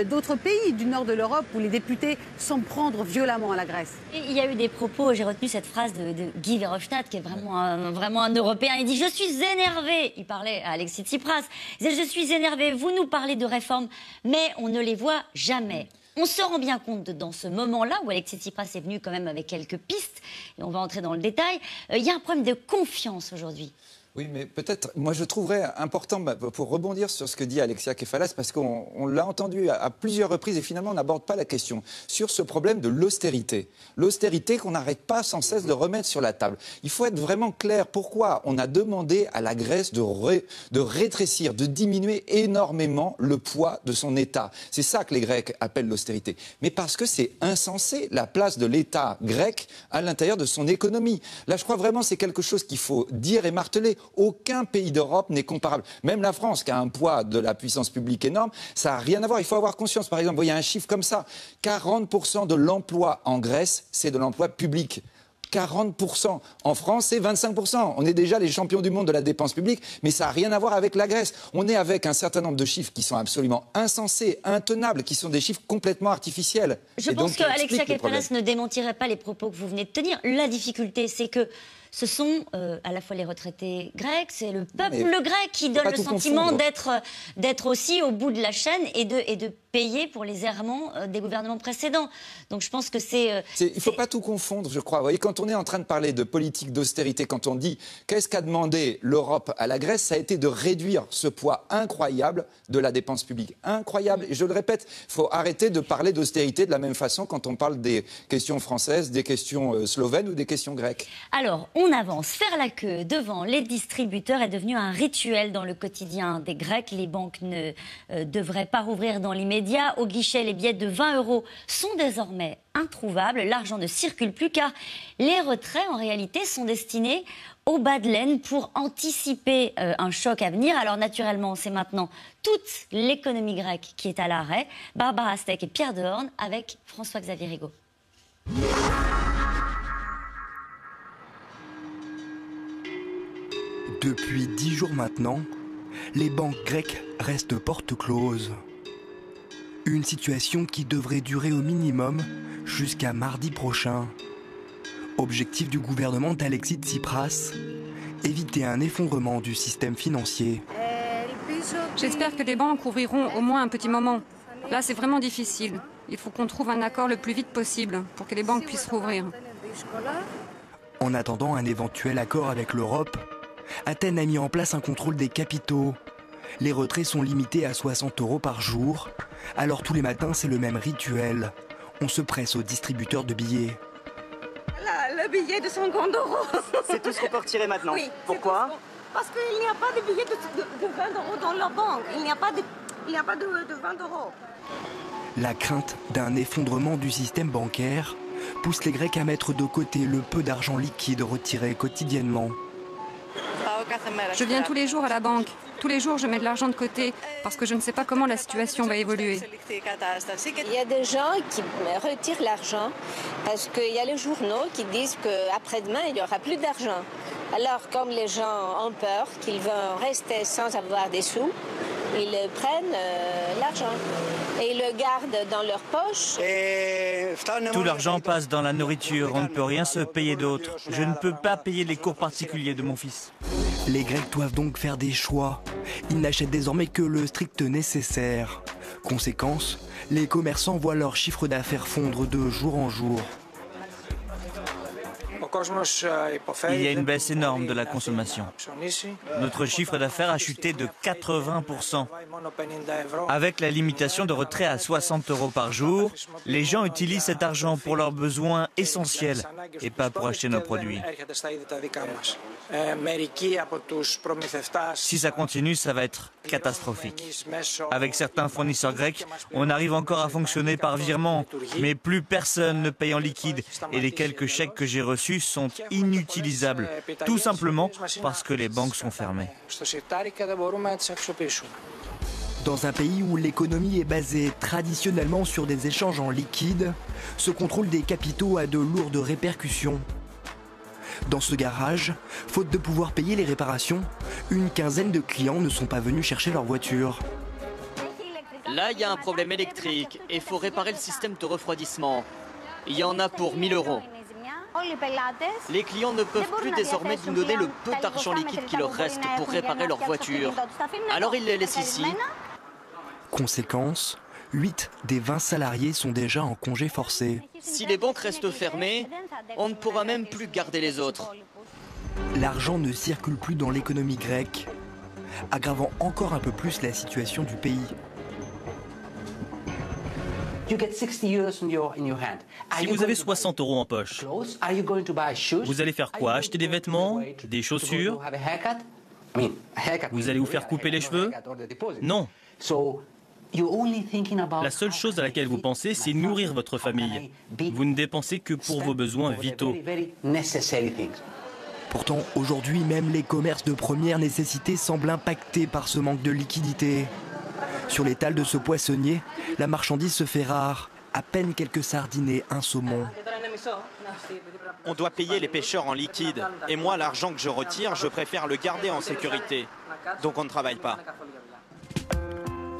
d'autres pays du nord de l'Europe où les députés s'en prendre violemment à la Grèce. Et il y a eu des propos, j'ai retenu cette phrase de Guy Verhofstadt qui est vraiment un Européen. Il dit « Je suis énervé ». Il parlait à Alexis Tsipras. Il disait « Je suis énervé, vous nous parlez de réformes, mais on ne les voit jamais ». On se rend bien compte dans ce moment-là où Alexis Tsipras est venu quand même avec quelques pistes, et on va entrer dans le détail, il y a un problème de confiance aujourd'hui. Oui, mais peut-être, moi je trouverais important, pour rebondir sur ce que dit Alexia Kefalas, parce qu'on l'a entendu à plusieurs reprises et finalement on n'aborde pas la question, sur ce problème de l'austérité. L'austérité qu'on n'arrête pas sans cesse de remettre sur la table. Il faut être vraiment clair pourquoi on a demandé à la Grèce de rétrécir, de diminuer énormément le poids de son État. C'est ça que les Grecs appellent l'austérité. Mais parce que c'est insensé, la place de l'État grec à l'intérieur de son économie. Là, je crois vraiment que c'est quelque chose qu'il faut dire et marteler. Aucun pays d'Europe n'est comparable. Même la France, qui a un poids de la puissance publique énorme, ça n'a rien à voir. Il faut avoir conscience. Par exemple, il y a un chiffre comme ça. 40% de l'emploi en Grèce, c'est de l'emploi public. 40%. En France, c'est 25%. On est déjà les champions du monde de la dépense publique, mais ça n'a rien à voir avec la Grèce. On est avec un certain nombre de chiffres qui sont absolument insensés, intenables, qui sont des chiffres complètement artificiels. Je pense que Alexia Kefalas ne démentirait pas les propos que vous venez de tenir. La difficulté, c'est que ce sont à la fois les retraités grecs, c'est le peuple grec qui donne le sentiment d'être aussi au bout de la chaîne et de payer pour les errements des gouvernements précédents. Donc je pense que c'est... Il ne faut pas tout confondre, je crois. Vous voyez, quand on est en train de parler de politique d'austérité, quand on dit qu'est-ce qu'a demandé l'Europe à la Grèce, ça a été de réduire ce poids incroyable de la dépense publique. Incroyable. Et je le répète, il faut arrêter de parler d'austérité de la même façon quand on parle des questions françaises, des questions slovènes ou des questions grecques. Alors, on avance. Faire la queue devant les distributeurs est devenu un rituel dans le quotidien des Grecs. Les banques ne devraient pas rouvrir dans l'immédiat. Au guichet, les billets de 20 € sont désormais introuvables. L'argent ne circule plus car les retraits, en réalité, sont destinés au bas de laine pour anticiper un choc à venir. Alors naturellement, c'est maintenant toute l'économie grecque qui est à l'arrêt. Barbara Steck et Pierre Dehorne avec François-Xavier Rigaud. Depuis 10 jours maintenant, les banques grecques restent porte close. Une situation qui devrait durer au minimum jusqu'à mardi prochain. Objectif du gouvernement d'Alexis Tsipras, éviter un effondrement du système financier. J'espère que les banques ouvriront au moins un petit moment. Là, c'est vraiment difficile. Il faut qu'on trouve un accord le plus vite possible pour que les banques puissent rouvrir. En attendant un éventuel accord avec l'Europe, Athènes a mis en place un contrôle des capitaux. Les retraits sont limités à 60 € par jour. Alors tous les matins, c'est le même rituel. On se presse au distributeur de billets. Le billet de 50 €. C'est tout ce qu'on peut retirer maintenant. Oui. Pourquoi? Parce qu'il n'y a pas de billets de 20 € dans leur banque. Il n'y a pas de 20 €. La crainte d'un effondrement du système bancaire pousse les Grecs à mettre de côté le peu d'argent liquide retiré quotidiennement. Je viens tous les jours à la banque. Tous les jours, je mets de l'argent de côté parce que je ne sais pas comment la situation va évoluer. Il y a des gens qui retirent l'argent parce qu'il y a les journaux qui disent qu'après-demain, il n'y aura plus d'argent. Alors, comme les gens ont peur qu'ils vont rester sans avoir des sous, ils prennent l'argent et ils le gardent dans leur poche. Tout l'argent passe dans la nourriture, on ne peut rien se payer d'autre. Je ne peux pas payer les cours particuliers de mon fils. Les Grecs doivent donc faire des choix. Ils n'achètent désormais que le strict nécessaire. Conséquence, les commerçants voient leur chiffre d'affaires fondre de jour en jour. Il y a une baisse énorme de la consommation. Notre chiffre d'affaires a chuté de 80%. Avec la limitation de retrait à 60 € par jour, les gens utilisent cet argent pour leurs besoins essentiels et pas pour acheter nos produits. Si ça continue, ça va être catastrophique. Avec certains fournisseurs grecs, on arrive encore à fonctionner par virement, mais plus personne ne paye en liquide et les quelques chèques que j'ai reçus sont inutilisables, tout simplement parce que les banques sont fermées. Dans un pays où l'économie est basée traditionnellement sur des échanges en liquide, ce contrôle des capitaux a de lourdes répercussions. Dans ce garage, faute de pouvoir payer les réparations, une quinzaine de clients ne sont pas venus chercher leur voiture. Là, il y a un problème électrique et il faut réparer le système de refroidissement. Il y en a pour 1000 €. Les clients ne peuvent plus désormais nous donner le peu d'argent liquide qui leur reste pour réparer leur voiture. Alors ils les laissent ici. Conséquence, 8 des 20 salariés sont déjà en congé forcé. Si les banques restent fermées, on ne pourra même plus garder les autres. L'argent ne circule plus dans l'économie grecque, aggravant encore un peu plus la situation du pays. Si vous avez 60 € en poche, vous allez faire quoi? Acheter des vêtements? Des chaussures? Vous allez vous faire couper les cheveux? Non. La seule chose à laquelle vous pensez, c'est nourrir votre famille. Vous ne dépensez que pour vos besoins vitaux. Pourtant, aujourd'hui, même les commerces de première nécessité semblent impactés par ce manque de liquidité. Sur l'étal de ce poissonnier, la marchandise se fait rare. À peine quelques sardines et un saumon. On doit payer les pêcheurs en liquide. Et moi, l'argent que je retire, je préfère le garder en sécurité. Donc on ne travaille pas.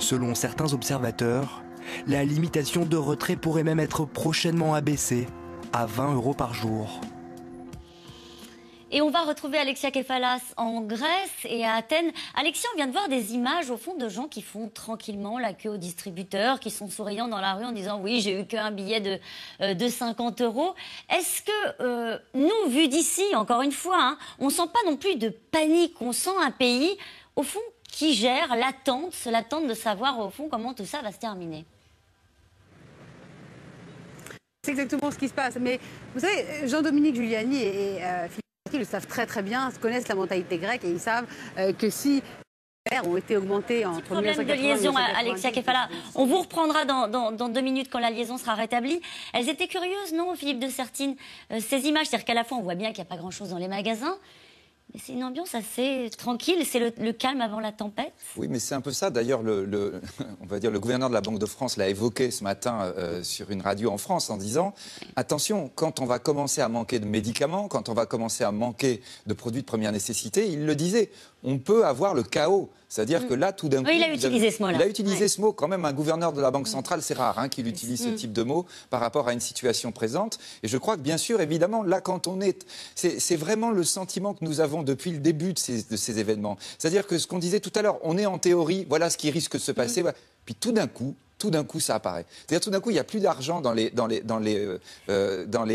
Selon certains observateurs, la limitation de retrait pourrait même être prochainement abaissée à 20 € par jour. Et on va retrouver Alexia Kefalas en Grèce et à Athènes. Alexia, on vient de voir des images au fond de gens qui font tranquillement la queue au distributeur, qui sont souriants dans la rue en disant oui, j'ai eu qu'un billet de 50 €. Est-ce que nous, vu d'ici, encore une fois, hein, on sent pas non plus de panique, on sent un pays, au fond, qui gère l'attente de savoir au fond comment tout ça va se terminer? C'est exactement ce qui se passe. Mais vous savez, Jean-Dominique Giuliani et Philippe le savent très très bien, connaissent la mentalité grecque et ils savent que si les salaires ont été augmentés entre problème de liaison, Alexia Kefalas. On vous reprendra dans 2 minutes quand la liaison sera rétablie. Elles étaient curieuses, non, Philippe de Sertine, ces images? C'est-à-dire qu'à la fois, on voit bien qu'il n'y a pas grand-chose dans les magasins, mais c'est une ambiance assez tranquille, c'est le calme avant la tempête. Oui, mais c'est un peu ça. D'ailleurs, on va dire le gouverneur de la Banque de France l'a évoqué ce matin sur une radio en France en disant « Attention, quand on va commencer à manquer de médicaments, quand on va commencer à manquer de produits de première nécessité, il le disait, on peut avoir le chaos. » C'est-à-dire que là, tout d'un coup... Oui, il a utilisé ce mot-là. Il a utilisé ce mot. Quand même, un gouverneur de la Banque centrale, c'est rare hein, qu'il utilise ce type de mot par rapport à une situation présente. Et je crois que, bien sûr, évidemment, là, quand on est... C'est vraiment le sentiment que nous avons depuis le début de ces événements. C'est-à-dire que ce qu'on disait tout à l'heure, on est en théorie, voilà ce qui risque de se passer. Puis tout d'un coup, ça apparaît. C'est-à-dire tout d'un coup, il n'y a plus d'argent dans les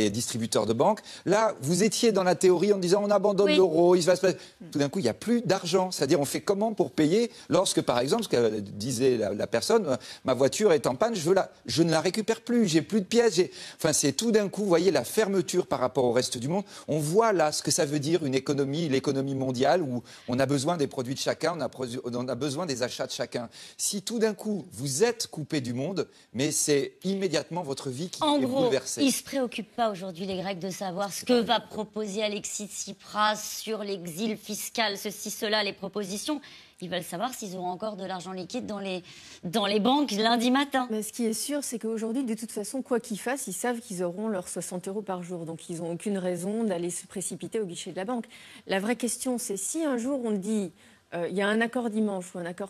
distributeurs de banques. Là, vous étiez dans la théorie en disant on abandonne l'euro, il va se passer. Tout d'un coup, il n'y a plus d'argent. C'est-à-dire on fait comment pour payer lorsque, par exemple, ce que disait la personne, ma voiture est en panne, je ne la récupère plus, j'ai plus de pièces. Enfin, c'est tout d'un coup, vous voyez, la fermeture par rapport au reste du monde. On voit là ce que ça veut dire l'économie mondiale où on a besoin des produits de chacun, on a besoin des achats de chacun. Si tout d'un coup, vous êtes coupé du monde, mais c'est immédiatement votre vie qui est bouleversée. Ils ne se préoccupent pas aujourd'hui, les Grecs, de savoir ce que va proposer Alexis Tsipras sur l'exil fiscal, ceci, cela, les propositions. Ils veulent savoir s'ils auront encore de l'argent liquide dans les banques lundi matin. Mais ce qui est sûr, c'est qu'aujourd'hui, de toute façon, quoi qu'ils fassent, ils savent qu'ils auront leurs 60 € par jour. Donc, ils n'ont aucune raison d'aller se précipiter au guichet de la banque. La vraie question, c'est si un jour on dit... il y a un accord dimanche ou un accord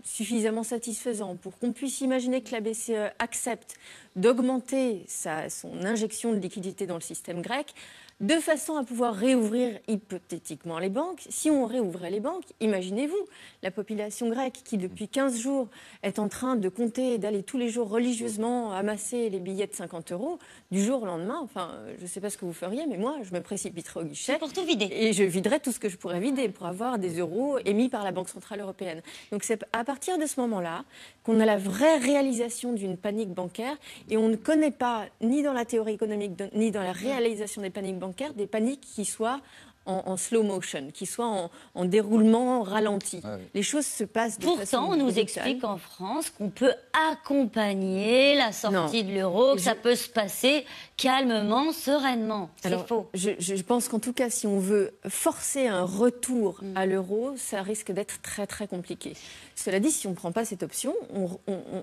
suffisamment satisfaisant pour qu'on puisse imaginer que la BCE accepte d'augmenter son injection de liquidité dans le système grec, de façon à pouvoir réouvrir hypothétiquement les banques. Si on réouvrait les banques, imaginez-vous, la population grecque qui depuis 15 jours est en train de compter et d'aller tous les jours religieusement amasser les billets de 50 €, du jour au lendemain, enfin, je ne sais pas ce que vous feriez, mais moi, je me précipiterais au guichet. Pour tout vider. Et je viderais tout ce que je pourrais vider pour avoir des euros émis par la Banque Centrale Européenne. Donc c'est à partir de ce moment-là qu'on a la vraie réalisation d'une panique bancaire et on ne connaît pas, ni dans la théorie économique, ni dans la réalisation des paniques bancaires, des paniques qui soient en slow motion, qui soient en déroulement ralenti. Ah oui. Les choses se passent de façon Pourtant, on nous explique en France qu'on peut accompagner la sortie de l'euro, que ça peut se passer calmement, sereinement. C'est faux. Je pense qu'en tout cas, si on veut forcer un retour à l'euro, ça risque d'être très très compliqué. Cela dit, si on ne prend pas cette option,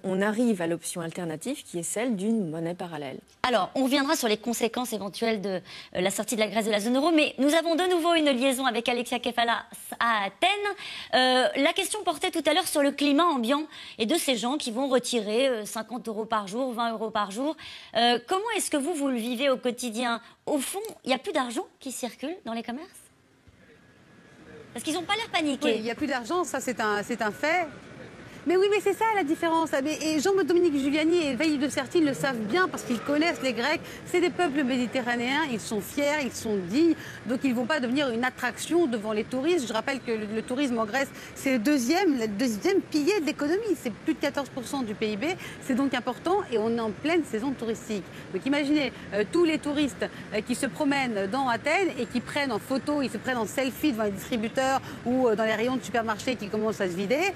on arrive à l'option alternative qui est celle d'une monnaie parallèle. Alors, on reviendra sur les conséquences éventuelles de la sortie de la Grèce de la zone euro, mais nous avons de nouveau une liaison avec Alexia Kefalas à Athènes. La question portait tout à l'heure sur le climat ambiant et de ces gens qui vont retirer 50 € par jour, 20 € par jour. Comment est-ce que vous le vivez au quotidien? Au fond, il n'y a plus d'argent qui circule dans les commerces? Parce qu'ils n'ont pas l'air paniqués. Oui, il n'y a plus d'argent, ça c'est un fait. Mais oui, mais c'est ça la différence. Et Jean-Dominique Giuliani et Philippe de Sertine le savent bien parce qu'ils connaissent les Grecs. C'est des peuples méditerranéens, ils sont fiers, ils sont dignes. Donc ils ne vont pas devenir une attraction devant les touristes. Je rappelle que le tourisme en Grèce, c'est le deuxième pilier de l'économie. C'est plus de 14% du PIB. C'est donc important et on est en pleine saison touristique. Donc imaginez tous les touristes qui se promènent dans Athènes et qui prennent en photo, ils se prennent en selfie devant les distributeurs ou dans les rayons de supermarchés qui commencent à se vider.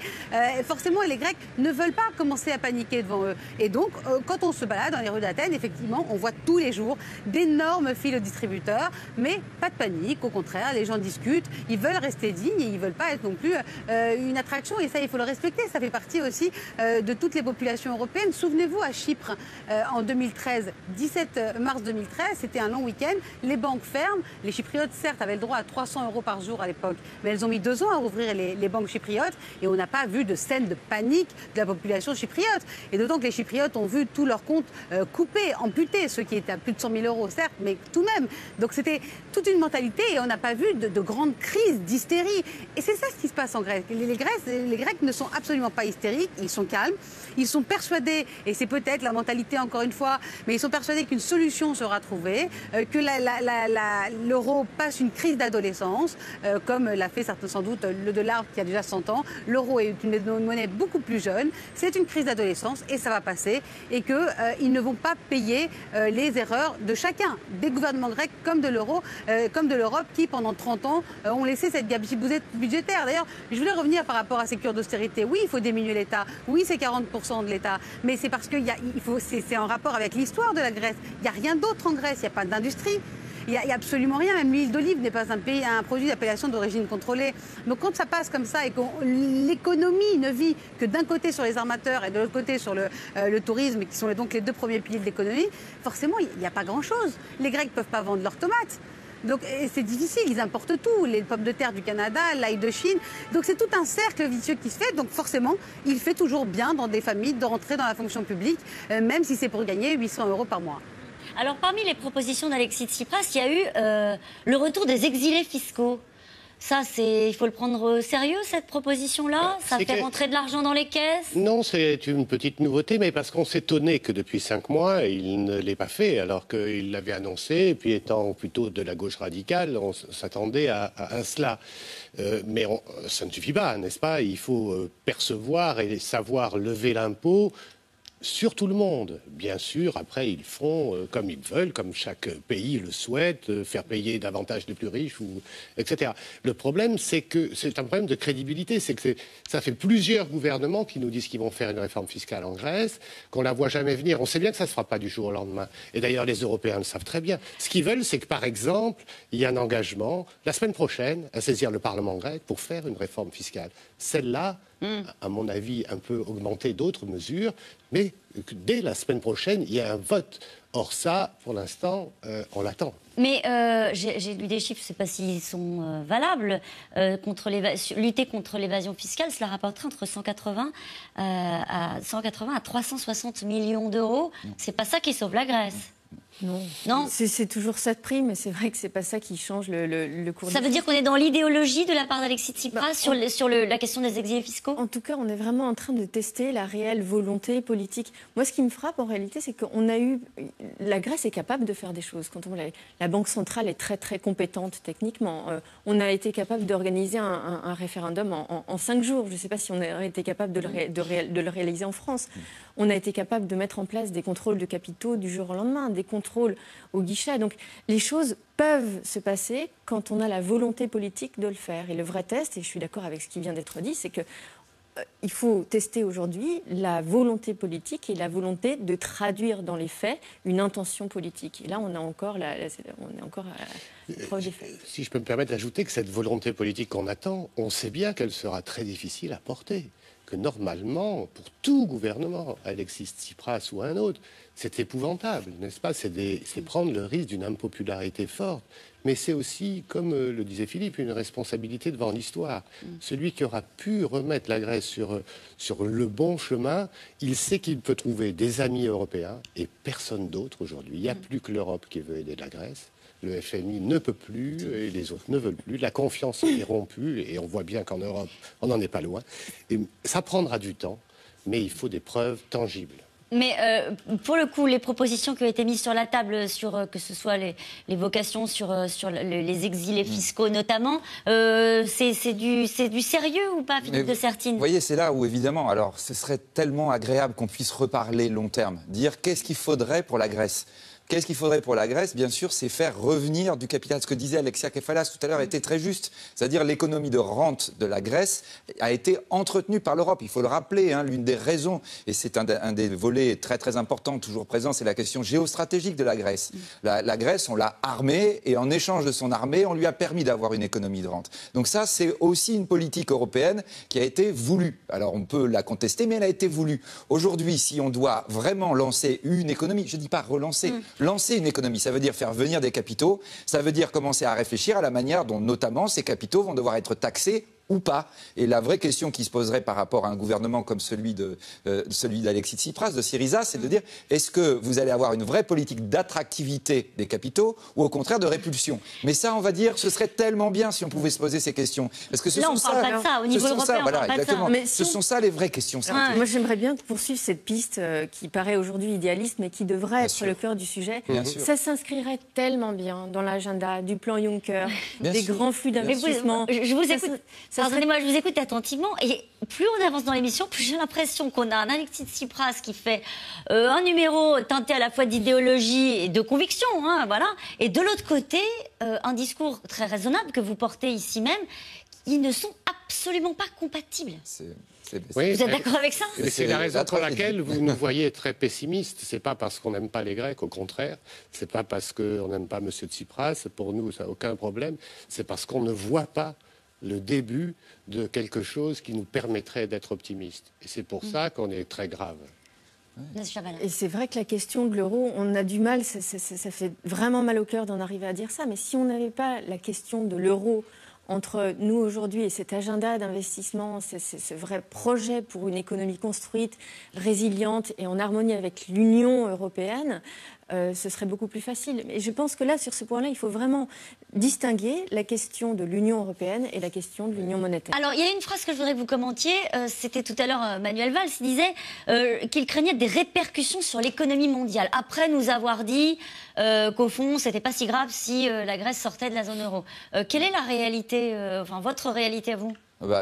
Forcément, justement, les Grecs ne veulent pas commencer à paniquer devant eux. Et donc, quand on se balade dans les rues d'Athènes, effectivement, on voit tous les jours d'énormes files aux distributeurs, mais pas de panique. Au contraire, les gens discutent, ils veulent rester dignes et ils ne veulent pas être non plus une attraction. Et ça, il faut le respecter. Ça fait partie aussi de toutes les populations européennes. Souvenez-vous, à Chypre, en 2013, 17 mars 2013, c'était un long week-end. Les banques ferment. Les Chypriotes, certes, avaient le droit à 300 € par jour à l'époque, mais elles ont mis 2 ans à ouvrir les banques chypriotes et on n'a pas vu de scène de panique de la population chypriote. Et d'autant que les Chypriotes ont vu tous leurs comptes coupés, amputés, ceux qui étaient à plus de 100 000 €, certes, mais tout de même. Donc c'était toute une mentalité et on n'a pas vu de grandes crises, d'hystérie. Et c'est ça ce qui se passe en Grèce. Les Grecs ne sont absolument pas hystériques, ils sont calmes, ils sont persuadés, et c'est peut-être la mentalité encore une fois, mais ils sont persuadés qu'une solution sera trouvée, que l'euro passe une crise d'adolescence, comme l'a fait sans doute le dollar qui a déjà 100 ans. L'euro est une monnaie beaucoup plus jeune, c'est une crise d'adolescence et ça va passer, et qu'ils ne vont pas payer les erreurs de chacun, des gouvernements grecs comme de l'euro, comme de l'Europe, qui pendant 30 ans ont laissé cette gabegie budgétaire. D'ailleurs, je voulais revenir par rapport à ces cures d'austérité. Oui, il faut diminuer l'État, oui, c'est 40% de l'État, mais c'est parce que c'est en rapport avec l'histoire de la Grèce. Il n'y a rien d'autre en Grèce, il n'y a pas d'industrie. Il n'y a absolument rien, même l'huile d'olive n'est pas un produit d'appellation d'origine contrôlée. Donc quand ça passe comme ça et que l'économie ne vit que d'un côté sur les armateurs et de l'autre côté sur le tourisme, qui sont donc les 2 premiers piliers de l'économie, forcément il n'y a pas grand-chose. Les Grecs ne peuvent pas vendre leurs tomates. Donc c'est difficile, ils importent tout, les pommes de terre du Canada, l'ail de Chine. Donc c'est tout un cercle vicieux qui se fait. Donc forcément, il fait toujours bien dans des familles de rentrer dans la fonction publique, même si c'est pour gagner 800 € par mois. Alors, parmi les propositions d'Alexis Tsipras, il y a eu le retour des exilés fiscaux. Ça, il faut le prendre au sérieux, cette proposition-là? Ça fait rentrer de l'argent dans les caisses? Non, c'est une petite nouveauté, mais parce qu'on s'étonnait que depuis 5 mois, il ne l'ait pas fait, alors qu'il l'avait annoncé, et puis étant plutôt de la gauche radicale, on s'attendait à cela. Mais ça ne suffit pas, n'est-ce pas? Il faut percevoir et savoir lever l'impôt sur tout le monde. Bien sûr, après, ils font comme ils veulent, comme chaque pays le souhaite, faire payer davantage les plus riches, etc. Le problème, c'est que c'est un problème de crédibilité. C'est que ça fait plusieurs gouvernements qui nous disent qu'ils vont faire une réforme fiscale en Grèce, qu'on la voit jamais venir. On sait bien que ça ne se fera pas du jour au lendemain. Et d'ailleurs, les Européens le savent très bien. Ce qu'ils veulent, c'est que, par exemple, il y a un engagement, la semaine prochaine, à saisir le Parlement grec pour faire une réforme fiscale. Celle-là, à mon avis, un peu augmenter d'autres mesures, mais dès la semaine prochaine, il y a un vote. Or ça, pour l'instant, on l'attend. Mais j'ai lu des chiffres, je ne sais pas s'ils sont valables. Lutter contre l'évasion fiscale, cela rapporterait entre 180 à 360 millions d'euros. C'est pas ça qui sauve la Grèce. Non. C'est toujours cette prime, mais c'est vrai que c'est pas ça qui change le cours. Ça veut dire qu'on est dans l'idéologie de la part d'Alexis Tsipras sur la question des exilés fiscaux? En tout cas, on est vraiment en train de tester la réelle volonté politique. Moi, ce qui me frappe en réalité, c'est qu'on a eu... La Grèce est capable de faire des choses. La Banque centrale est très très compétente techniquement. On a été capable d'organiser un référendum en 5 jours. Je ne sais pas si on a été capable de le réaliser en France. On a été capable de mettre en place des contrôles de capitaux du jour au lendemain, des contrôles au guichet. Donc les choses peuvent se passer quand on a la volonté politique de le faire. Et le vrai test, et je suis d'accord avec ce qui vient d'être dit, c'est que il faut tester aujourd'hui la volonté politique et la volonté de traduire dans les faits une intention politique. Et là, on est encore à preuve des faits. Si je peux me permettre d'ajouter que cette volonté politique qu'on attend, on sait bien qu'elle sera très difficile à porter. Que normalement, pour tout gouvernement, Alexis Tsipras ou un autre, c'est épouvantable, n'est-ce pas? C'est prendre le risque d'une impopularité forte. Mais c'est aussi, comme le disait Philippe, une responsabilité devant l'histoire. Celui qui aura pu remettre la Grèce sur le bon chemin, il sait qu'il peut trouver des amis européens et personne d'autre aujourd'hui. Il n'y a plus que l'Europe qui veut aider la Grèce. Le FMI ne peut plus et les autres ne veulent plus. La confiance est rompue et on voit bien qu'en Europe, on n'en est pas loin. Et ça prendra du temps, mais il faut des preuves tangibles. Mais pour le coup, les propositions qui ont été mises sur la table, que ce soit les vocations sur les exilés fiscaux notamment, c'est du sérieux ou pas, Philippe de Sertine? Vous voyez, c'est là où évidemment, alors ce serait tellement agréable qu'on puisse reparler long terme, dire qu'est-ce qu'il faudrait pour la Grèce. Qu'est-ce qu'il faudrait pour la Grèce? Bien sûr, c'est faire revenir du capital. Ce que disait Alexia Kefalas tout à l'heure était très juste. C'est-à-dire l'économie de rente de la Grèce a été entretenue par l'Europe. Il faut le rappeler, hein, l'une des raisons, et c'est un des volets très très importants, toujours présent, c'est la question géostratégique de la Grèce. La Grèce, on l'a armée, et en échange de son armée, on lui a permis d'avoir une économie de rente. Donc ça, c'est aussi une politique européenne qui a été voulue. Alors on peut la contester, mais elle a été voulue. Aujourd'hui, si on doit vraiment lancer une économie, je ne dis pas relancer, lancer une économie, ça veut dire faire venir des capitaux, ça veut dire commencer à réfléchir à la manière dont notamment ces capitaux vont devoir être taxés ou pas. Et la vraie question qui se poserait par rapport à un gouvernement comme celui d'Alexis Tsipras, de Syriza, c'est de dire, est-ce que vous allez avoir une vraie politique d'attractivité des capitaux ou au contraire de répulsion? Mais ça, on va dire, ce serait tellement bien si on pouvait se poser ces questions. Parce que ce sont ça, pas de ça. Au niveau européen, on parle pas de ça. Mais ce sont ça les vraies questions. Moi, j'aimerais bien poursuivre cette piste qui paraît aujourd'hui idéaliste, mais qui devrait être le cœur du sujet. Ça s'inscrirait tellement bien dans l'agenda du plan Juncker, des grands flux d'investissement. Je vous écoute. Pardonnez-moi, je vous écoute attentivement et plus on avance dans l'émission, plus j'ai l'impression qu'on a un Alexis Tsipras qui fait un numéro teinté à la fois d'idéologie et de conviction, hein, voilà. Et de l'autre côté, un discours très raisonnable que vous portez ici même, qui ne sont absolument pas compatibles. Oui, vous êtes d'accord avec ça? C'est la raison pour laquelle vous nous voyez très pessimiste. C'est pas parce qu'on n'aime pas les Grecs, au contraire. C'est pas parce qu'on n'aime pas M. Tsipras. Pour nous, ça n'a aucun problème. C'est parce qu'on ne voit pas le début de quelque chose qui nous permettrait d'être optimistes. Et c'est pour ça qu'on est très grave. Et c'est vrai que la question de l'euro, on a du mal, ça fait vraiment mal au cœur d'en arriver à dire ça, mais si on n'avait pas la question de l'euro entre nous aujourd'hui et cet agenda d'investissement, ce vrai projet pour une économie construite, résiliente et en harmonie avec l'Union européenne, ce serait beaucoup plus facile. Mais je pense que là, sur ce point-là, il faut vraiment distinguer la question de l'Union européenne et la question de l'Union monétaire. Alors, il y a une phrase que je voudrais que vous commentiez. C'était tout à l'heure Manuel Valls qui disait qu'il craignait des répercussions sur l'économie mondiale. Après nous avoir dit qu'au fond, c'était pas si grave si la Grèce sortait de la zone euro. Quelle est la réalité, votre réalité à vous?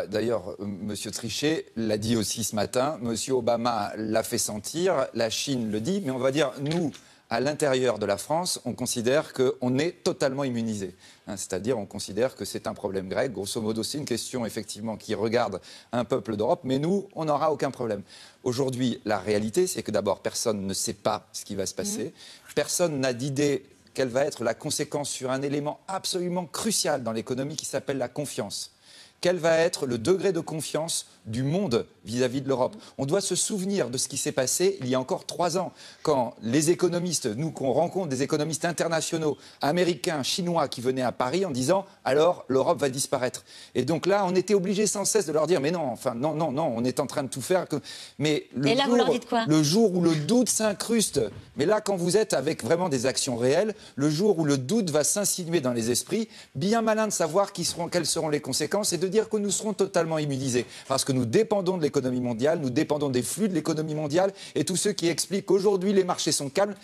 D'ailleurs, M. Trichet l'a dit aussi ce matin, M. Obama l'a fait sentir, la Chine le dit, mais on va dire, nous, à l'intérieur de la France, on considère qu'on est totalement immunisé. C'est-à-dire, on considère que c'est un problème grec. Grosso modo, c'est une question, effectivement, qui regarde un peuple d'Europe, mais nous, on n'aura aucun problème. Aujourd'hui, la réalité, c'est que d'abord, personne ne sait pas ce qui va se passer. Personne n'a d'idée quelle va être la conséquence sur un élément absolument crucial dans l'économie qui s'appelle la confiance. Quel va être le degré de confiance du monde vis-à-vis de l'Europe? On doit se souvenir de ce qui s'est passé il y a encore 3 ans, quand les économistes, nous qu'on rencontre des économistes internationaux, américains, chinois, qui venaient à Paris en disant « alors l'Europe va disparaître ». Et donc là, on était obligé sans cesse de leur dire « mais non, enfin non, non, non, on est en train de tout faire ». Mais le jour où le doute s'incruste, mais là, quand vous êtes avec vraiment des actions réelles, le jour où le doute va s'insinuer dans les esprits, bien malin de savoir quelles seront les conséquences et de dire que nous serons totalement immunisés. Parce que nous dépendons de l'économie mondiale, nous dépendons des flux de l'économie mondiale, et tous ceux qui expliquent qu'aujourd'hui les marchés sont calmes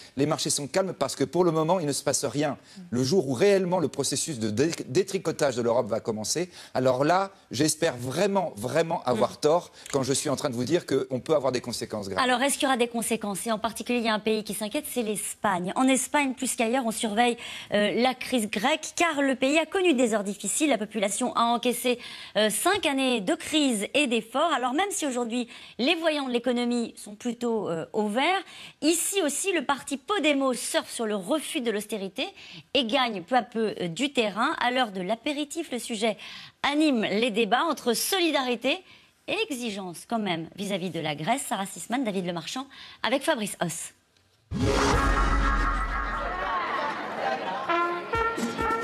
parce que pour le moment il ne se passe rien. Le jour où réellement le processus de détricotage de l'Europe va commencer, alors là j'espère vraiment, vraiment avoir tort quand je suis en train de vous dire qu'on peut avoir des conséquences graves. Alors est-ce qu'il y aura des conséquences? Et en particulier il y a un pays qui s'inquiète, c'est l'Espagne. En Espagne, plus qu'ailleurs, on surveille la crise grecque car le pays a connu des heures difficiles. La population a encaissé 5 années de crise et d'efforts. Alors même si aujourd'hui les voyants de l'économie sont plutôt au vert, ici aussi le parti Podemos surfe sur le refus de l'austérité et gagne peu à peu du terrain. À l'heure de l'apéritif, le sujet anime les débats entre solidarité et exigence quand même vis-à-vis de la Grèce. Sarah Sisman, David Lemarchand avec Fabrice Hauss.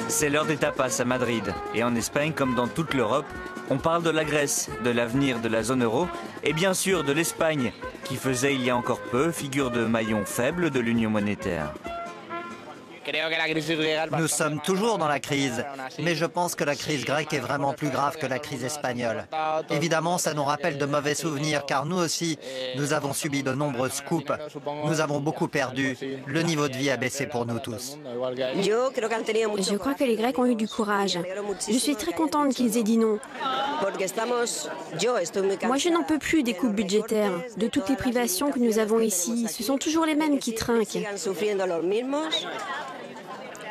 C'est l'heure des tapas à Madrid. Et en Espagne, comme dans toute l'Europe, on parle de la Grèce, de l'avenir de la zone euro et bien sûr de l'Espagne, qui faisait il y a encore peu figure de maillon faible de l'union monétaire. Nous sommes toujours dans la crise, mais je pense que la crise grecque est vraiment plus grave que la crise espagnole. Évidemment, ça nous rappelle de mauvais souvenirs, car nous aussi, nous avons subi de nombreuses coupes. Nous avons beaucoup perdu. Le niveau de vie a baissé pour nous tous. Je crois que les Grecs ont eu du courage. Je suis très contente qu'ils aient dit non. Moi, je n'en peux plus des coupes budgétaires, de toutes les privations que nous avons ici. Ce sont toujours les mêmes qui trinquent.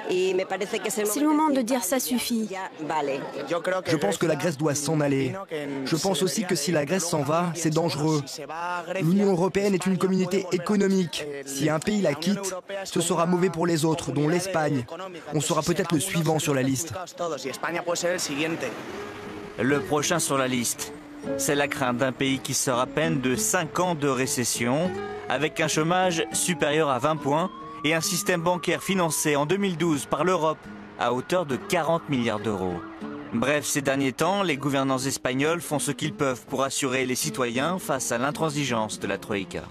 C'est le moment de dire ça suffit. Je pense que la Grèce doit s'en aller. Je pense aussi que si la Grèce s'en va, c'est dangereux. L'Union européenne est une communauté économique. Si un pays la quitte, ce sera mauvais pour les autres, dont l'Espagne. On sera peut-être le suivant sur la liste. Le prochain sur la liste, c'est la crainte d'un pays qui sort à peine de 5 ans de récession, avec un chômage supérieur à 20 points et un système bancaire financé en 2012 par l'Europe à hauteur de 40 milliards d'euros. Bref, ces derniers temps, les gouvernants espagnols font ce qu'ils peuvent pour assurer les citoyens face à l'intransigeance de la Troïka.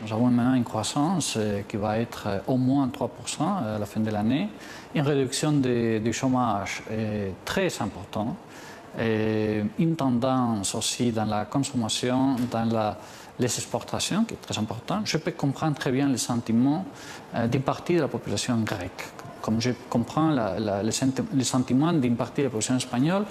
Nous avons maintenant une croissance qui va être au moins 3% à la fin de l'année, une réduction du chômage très importante, et une tendance aussi dans la consommation, dans les exportations, qui est très important. Je peux comprendre très bien les sentiments d'une partie de la population grecque, comme je comprends les sentiments d'une partie de la population espagnole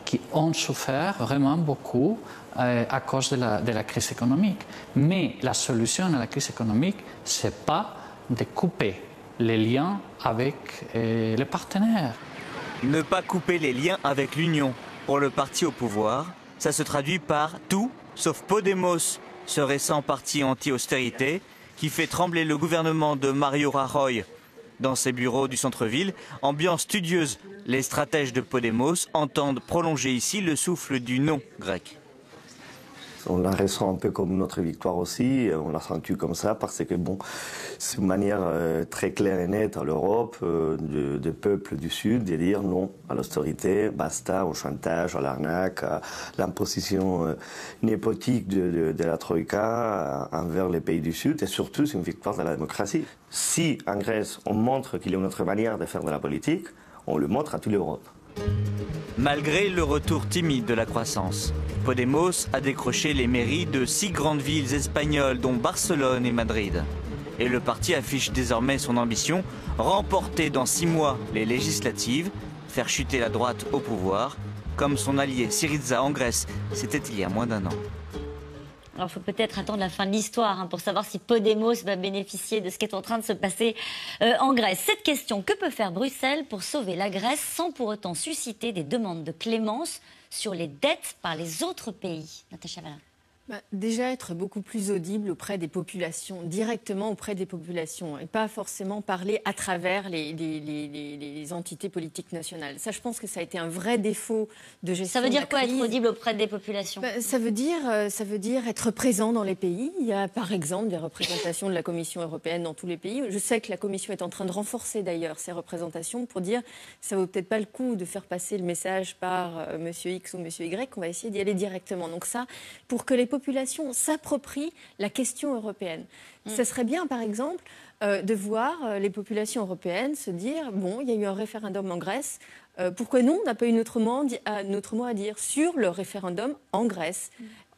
qui ont souffert vraiment beaucoup à cause de la crise économique. Mais la solution à la crise économique, ce n'est pas de couper les liens avec les partenaires. Ne pas couper les liens avec l'Union. Pour le parti au pouvoir, ça se traduit par tout sauf Podemos, ce récent parti anti-austérité qui fait trembler le gouvernement de Mario Rajoy. Dans ses bureaux du centre-ville, ambiance studieuse, les stratèges de Podemos entendent prolonger ici le souffle du non grec. On la ressent un peu comme notre victoire aussi, on l'a senti comme ça parce que bon, c'est une manière très claire et nette à l'Europe, des peuples du Sud, de dire non à l'austérité, basta au chantage, à l'arnaque, à l'imposition népotique de la Troïka envers les pays du Sud, et surtout c'est une victoire de la démocratie. Si en Grèce on montre qu'il y a une autre manière de faire de la politique, on le montre à toute l'Europe. Malgré le retour timide de la croissance, Podemos a décroché les mairies de 6 grandes villes espagnoles dont Barcelone et Madrid. Et le parti affiche désormais son ambition, remporter dans 6 mois les législatives, faire chuter la droite au pouvoir, comme son allié Syriza en Grèce, c'était il y a moins d'1 an. Alors, il faut peut-être attendre la fin de l'histoire pour savoir si Podemos va bénéficier de ce qui est en train de se passer en Grèce. Cette question, que peut faire Bruxelles pour sauver la Grèce sans pour autant susciter des demandes de clémence sur les dettes par les autres pays? Natacha Valla. Déjà être beaucoup plus audible auprès des populations, directement auprès des populations, et pas forcément parler à travers les entités politiques nationales. Ça, je pense que ça a été un vrai défaut de gestion. Ça veut dire quoi, être audible auprès des populations? Ça veut dire être présent dans les pays. Il y a par exemple des représentations de la Commission européenne dans tous les pays. Je sais que la Commission est en train de renforcer d'ailleurs ces représentations pour dire ça vaut peut-être pas le coup de faire passer le message par Monsieur X ou Monsieur Y, on va essayer d'y aller directement. Donc ça, pour que les population s'approprie la question européenne. Ce serait bien, par exemple, de voir les populations européennes se dire, bon, il y a eu un référendum en Grèce, pourquoi nous, on n'a pas eu notre mot à dire sur le référendum en Grèce?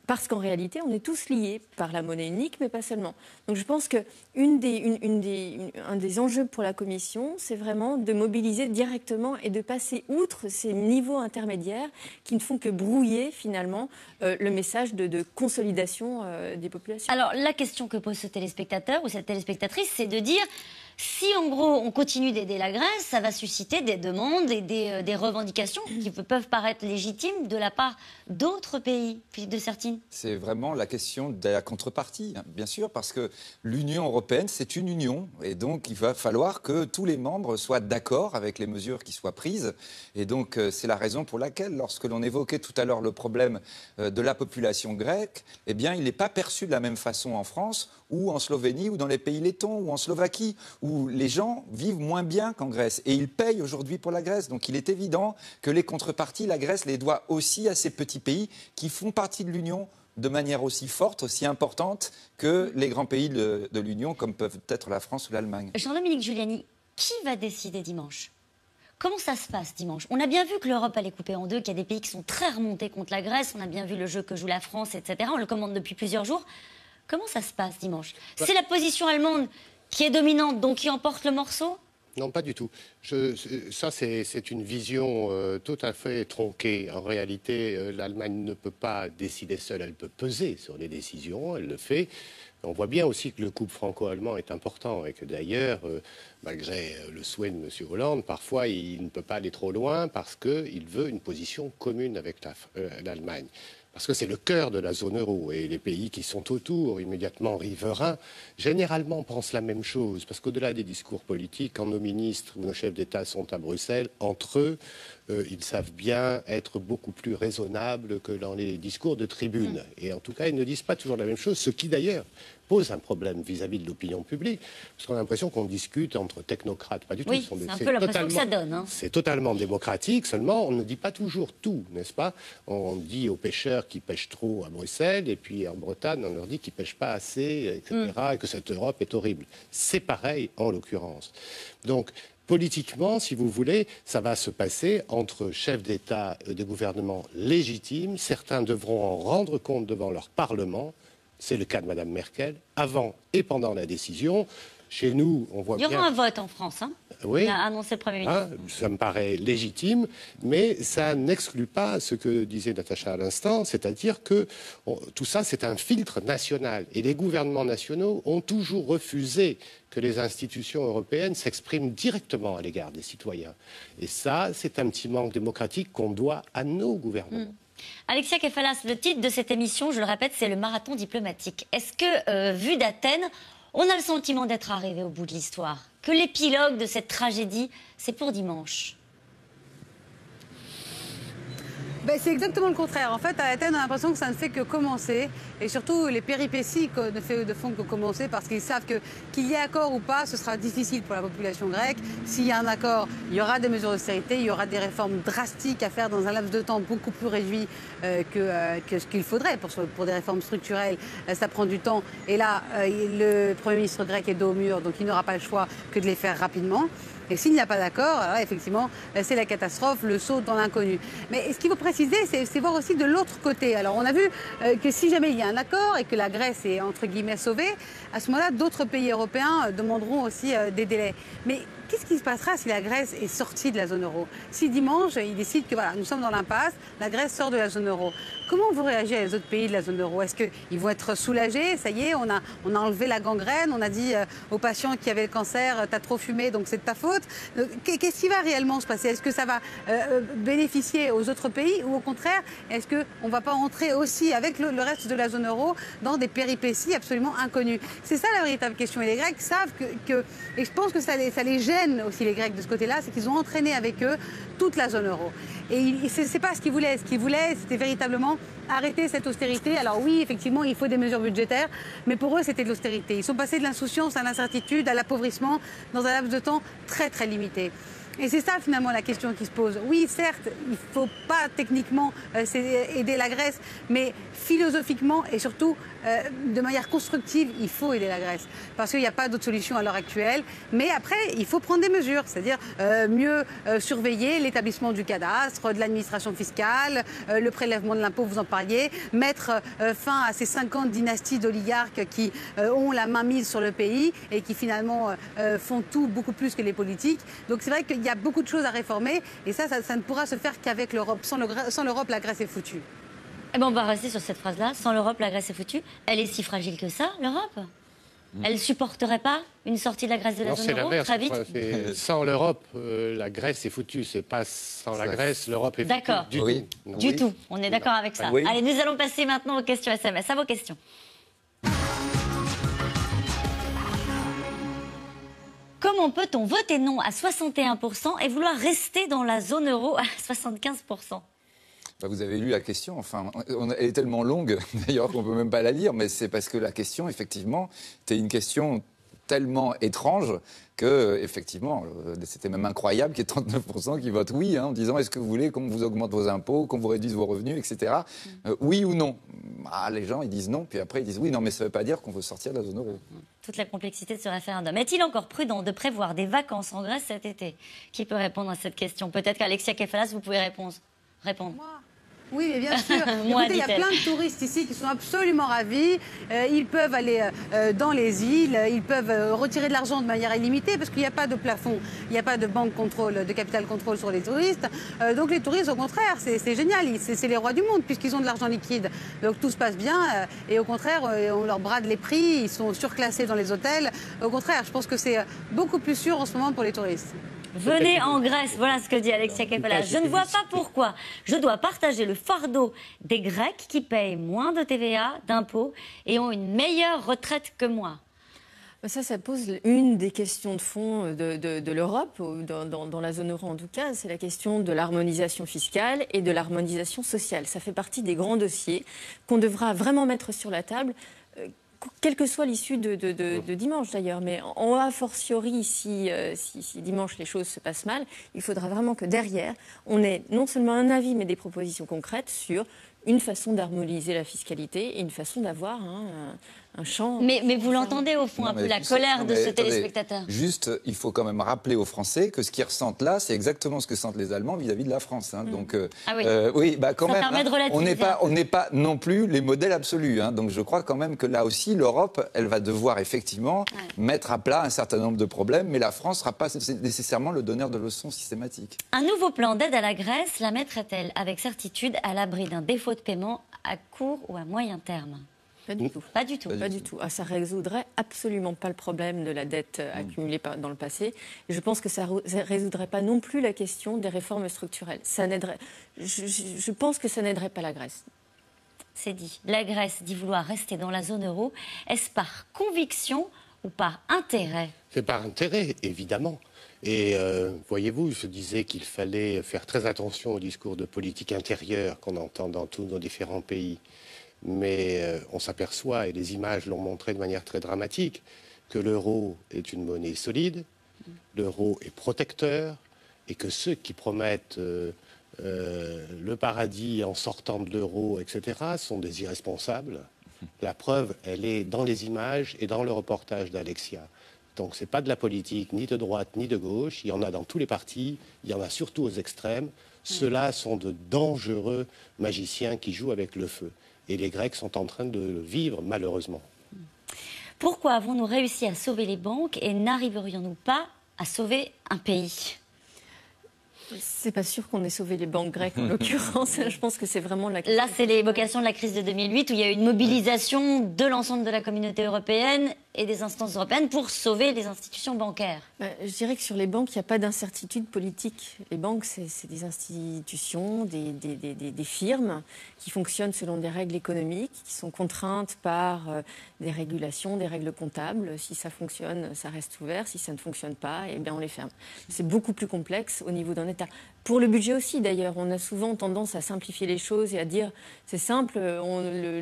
Parce qu'en réalité, on est tous liés par la monnaie unique, mais pas seulement. Donc je pense qu'un des enjeux pour la Commission, c'est vraiment de mobiliser directement et de passer outre ces niveaux intermédiaires qui ne font que brouiller finalement le message de consolidation des populations. Alors la question que pose ce téléspectateur ou cette téléspectatrice, c'est de dire... Si, en gros, on continue d'aider la Grèce, ça va susciter des demandes et des revendications qui peuvent paraître légitimes de la part d'autres pays, Philippe de Sertine. C'est vraiment la question de la contrepartie, bien sûr, parce que l'Union européenne, c'est une union. Et donc, il va falloir que tous les membres soient d'accord avec les mesures qui soient prises. Et donc, c'est la raison pour laquelle, lorsque l'on évoquait tout à l'heure le problème de la population grecque, eh bien, il n'est pas perçu de la même façon en France ou en Slovénie ou dans les pays lettons ou en Slovaquie, où les gens vivent moins bien qu'en Grèce. Et ils payent aujourd'hui pour la Grèce. Donc il est évident que les contreparties, la Grèce les doit aussi à ces petits pays qui font partie de l'Union de manière aussi forte, aussi importante que les grands pays de l'Union, comme peuvent être la France ou l'Allemagne. Jean-Dominique Giuliani, qui va décider dimanche? Comment ça se passe dimanche? On a bien vu que l'Europe allait couper en deux, qu'il y a des pays qui sont très remontés contre la Grèce. On a bien vu le jeu que joue la France, etc. On le commande depuis plusieurs jours. Comment ça se passe dimanche? C'est la position allemande qui est dominante, donc qui emporte le morceau? Non, pas du tout. Ça, c'est une vision tout à fait tronquée. En réalité, l'Allemagne ne peut pas décider seule. Elle peut peser sur les décisions, elle le fait. On voit bien aussi que le couple franco-allemand est important et que d'ailleurs, malgré le souhait de M. Hollande, parfois il ne peut pas aller trop loin parce qu'il veut une position commune avec l'Allemagne. Parce que c'est le cœur de la zone euro et les pays qui sont autour, immédiatement riverains, généralement pensent la même chose. Parce qu'au-delà des discours politiques, quand nos ministres ou nos chefs d'État sont à Bruxelles, entre eux, ils savent bien être beaucoup plus raisonnables que dans les discours de tribune. Et en tout cas, ils ne disent pas toujours la même chose, ce qui d'ailleurs pose un problème vis-à-vis de l'opinion publique, parce qu'on a l'impression qu'on discute entre technocrates. Pas du tout. Oui, c'est un peu l'impression que ça donne. Hein. C'est totalement démocratique, seulement on ne dit pas toujours tout, n'est-ce pas? On dit aux pêcheurs qui pêchent trop à Bruxelles, et puis en Bretagne, on leur dit qu'ils ne pêchent pas assez, etc., et que cette Europe est horrible. C'est pareil en l'occurrence. Donc, politiquement, si vous voulez, ça va se passer entre chefs d'État et de gouvernements légitimes. Certains devront en rendre compte devant leur Parlement. C'est le cas de Mme Merkel, avant et pendant la décision. Chez nous, on voit bien... Il y aura un vote en France, hein? Oui. A annoncé le Premier ministre. Ça me paraît légitime, mais ça n'exclut pas ce que disait Natacha à l'instant, c'est-à-dire que tout ça, c'est un filtre national. Et les gouvernements nationaux ont toujours refusé que les institutions européennes s'expriment directement à l'égard des citoyens. Et ça, c'est un petit manque démocratique qu'on doit à nos gouvernements. Alexia Kefalas, le titre de cette émission, je le répète, c'est le marathon diplomatique. Est-ce que, vu d'Athènes, on a le sentiment d'être arrivé au bout de l'histoire? Que l'épilogue de cette tragédie, c'est pour dimanche? C'est exactement le contraire. En fait, à Athènes, on a l'impression que ça ne fait que commencer. Et surtout, les péripéties ne font que commencer parce qu'ils savent qu'il y ait accord ou pas, ce sera difficile pour la population grecque. S'il y a un accord, il y aura des mesures d'austérité, il y aura des réformes drastiques à faire dans un laps de temps beaucoup plus réduit que ce qu'il faudrait pour des réformes structurelles. Ça prend du temps. Et là, le Premier ministre grec est dos au mur, donc il n'aura pas le choix que de les faire rapidement. Et s'il n'y a pas d'accord, alors là, effectivement, c'est la catastrophe, le saut dans l'inconnu. Mais ce qu'il faut préciser, c'est voir aussi de l'autre côté. Alors, on a vu que si jamais il y a un accord et que la Grèce est, entre guillemets, sauvée, à ce moment-là, d'autres pays européens demanderont aussi des délais. Mais qu'est-ce qui se passera si la Grèce est sortie de la zone euro? Si dimanche, ils décident que voilà, nous sommes dans l'impasse, la Grèce sort de la zone euro. Comment vont réagir les autres pays de la zone euro? Est-ce qu'ils vont être soulagés? Ça y est, on a enlevé la gangrène, on a dit aux patients qui avaient le cancer, t'as trop fumé, donc c'est de ta faute. Qu'est-ce qui va réellement se passer? Est-ce que ça va bénéficier aux autres pays ou au contraire, est-ce qu'on ne va pas entrer aussi avec le reste de la zone euro dans des péripéties absolument inconnues? C'est ça la véritable question. Et les Grecs savent et je pense que ça les gêne aussi, les Grecs, de ce côté-là, c'est qu'ils ont entraîné avec eux toute la zone euro. Et ce n'est pas ce qu'ils voulaient. Ce qu'ils voulaient, c'était véritablement arrêter cette austérité. Alors oui, effectivement, il faut des mesures budgétaires, mais pour eux, c'était de l'austérité. Ils sont passés de l'insouciance à l'incertitude, à l'appauvrissement, dans un laps de temps très, très limité. Et c'est ça, finalement, la question qui se pose. Oui, certes, il ne faut pas techniquement aider la Grèce, mais philosophiquement et surtout de manière constructive, il faut aider la Grèce. Parce qu'il n'y a pas d'autre solution à l'heure actuelle. Mais après, il faut prendre des mesures, c'est-à-dire mieux surveiller l'établissement du cadastre, de l'administration fiscale, le prélèvement de l'impôt, vous en parliez, mettre fin à ces 50 dynasties d'oligarques qui ont la main mise sur le pays et qui finalement font tout beaucoup plus que les politiques. Donc c'est vrai qu'il y a beaucoup de choses à réformer et ça ne pourra se faire qu'avec l'Europe. Sans l'Europe, la Grèce est foutue. Eh ben on va rester sur cette phrase-là. Sans l'Europe, la Grèce est foutue. Elle est si fragile que ça, l'Europe? Elle ne supporterait pas une sortie de la Grèce de la zone euro très vite? Sans l'Europe, la Grèce est foutue. C'est pas sans la Grèce, l'Europe est foutue. D'accord. Du tout. On est d'accord avec ça. Allez, nous allons passer maintenant aux questions SMS. À vos questions. Comment peut-on voter non à 61% et vouloir rester dans la zone euro à 75%? Vous avez lu la question, enfin, elle est tellement longue d'ailleurs qu'on ne peut même pas la lire, mais c'est parce que la question, effectivement, était une question tellement étrange que, effectivement, c'était même incroyable qu'il y ait 39% qui votent oui, en disant est-ce que vous voulez qu'on vous augmente vos impôts, qu'on vous réduise vos revenus, etc. Oui ou non. Les gens, ils disent non, puis après ils disent oui, non, mais ça ne veut pas dire qu'on veut sortir de la zone euro. Toute la complexité de ce référendum. Est-il encore prudent de prévoir des vacances en Grèce cet été? Qui peut répondre à cette question? Peut-être qu'Alexia Kefalas, vous pouvez répondre. Oui, mais bien sûr. Moi, Écoutez, il y a plein de touristes ici qui sont absolument ravis. Ils peuvent aller dans les îles, ils peuvent retirer de l'argent de manière illimitée parce qu'il n'y a pas de plafond, il n'y a pas de banque contrôle, de capital contrôle sur les touristes. Donc les touristes, au contraire, c'est génial. C'est les rois du monde puisqu'ils ont de l'argent liquide. Donc tout se passe bien et au contraire, on leur brade les prix, ils sont surclassés dans les hôtels. Au contraire, je pense que c'est beaucoup plus sûr en ce moment pour les touristes. Venez en Grèce, voilà ce que dit Alexia Kefalas. Je ne vois pas pourquoi je dois partager le fardeau des Grecs qui payent moins de TVA, d'impôts et ont une meilleure retraite que moi. Ça pose une des questions de fond de l'Europe, dans la zone euro en tout cas, c'est la question de l'harmonisation fiscale et de l'harmonisation sociale. Ça fait partie des grands dossiers qu'on devra vraiment mettre sur la table, quelle que soit l'issue de dimanche d'ailleurs, mais a fortiori si dimanche les choses se passent mal, il faudra vraiment que derrière, on ait non seulement un avis, mais des propositions concrètes sur une façon d'harmoniser la fiscalité et une façon d'avoir un champ... Mais vous l'entendez au fond un peu la colère de ce téléspectateur. Juste, il faut quand même rappeler aux Français que ce qu'ils ressentent là, c'est exactement ce que sentent les Allemands vis-à-vis de la France. Donc, oui, quand ça même, permet de relativiser. on n'est pas non plus les modèles absolus. Donc je crois quand même que là aussi, l'Europe, elle va devoir effectivement mettre à plat un certain nombre de problèmes, mais la France ne sera pas nécessairement le donneur de leçons systématiques. Un nouveau plan d'aide à la Grèce la mettrait-elle avec certitude à l'abri d'un défaut de paiement à court ou à moyen terme? Pas du tout. Pas du tout. Pas du tout. Ça résoudrait absolument pas le problème de la dette accumulée dans le passé. Et je pense que ça résoudrait pas non plus la question des réformes structurelles. Ça n'aiderait. Je pense que ça n'aiderait pas la Grèce. C'est dit. La Grèce dit vouloir rester dans la zone euro. Est-ce par conviction ou par intérêt? C'est par intérêt, évidemment. Et voyez-vous, je disais qu'il fallait faire très attention au discours de politique intérieure qu'on entend dans tous nos différents pays. Mais on s'aperçoit, et les images l'ont montré de manière très dramatique, que l'euro est une monnaie solide, l'euro est protecteur, et que ceux qui promettent le paradis en sortant de l'euro, etc., sont des irresponsables. La preuve, elle est dans les images et dans le reportage d'Alexia. Donc ce n'est pas de la politique ni de droite ni de gauche, il y en a dans tous les partis, il y en a surtout aux extrêmes. Ceux-là sont de dangereux magiciens qui jouent avec le feu. Et les Grecs sont en train de le vivre, malheureusement. Pourquoi avons-nous réussi à sauver les banques et n'arriverions-nous pas à sauver un pays? C'est pas sûr qu'on ait sauvé les banques grecques en l'occurrence. Je pense que c'est vraiment la question. Là, c'est l'évocation de la crise de 2008 où il y a eu une mobilisation de l'ensemble de la communauté européenne et des instances européennes pour sauver les institutions bancaires. Je dirais que sur les banques, il n'y a pas d'incertitude politique. Les banques, c'est des institutions, des firmes qui fonctionnent selon des règles économiques, qui sont contraintes par des régulations, des règles comptables. Si ça fonctionne, ça reste ouvert. Si ça ne fonctionne pas, eh bien on les ferme. C'est beaucoup plus complexe au niveau d'un État. Pour le budget aussi, d'ailleurs, on a souvent tendance à simplifier les choses et à dire c'est simple,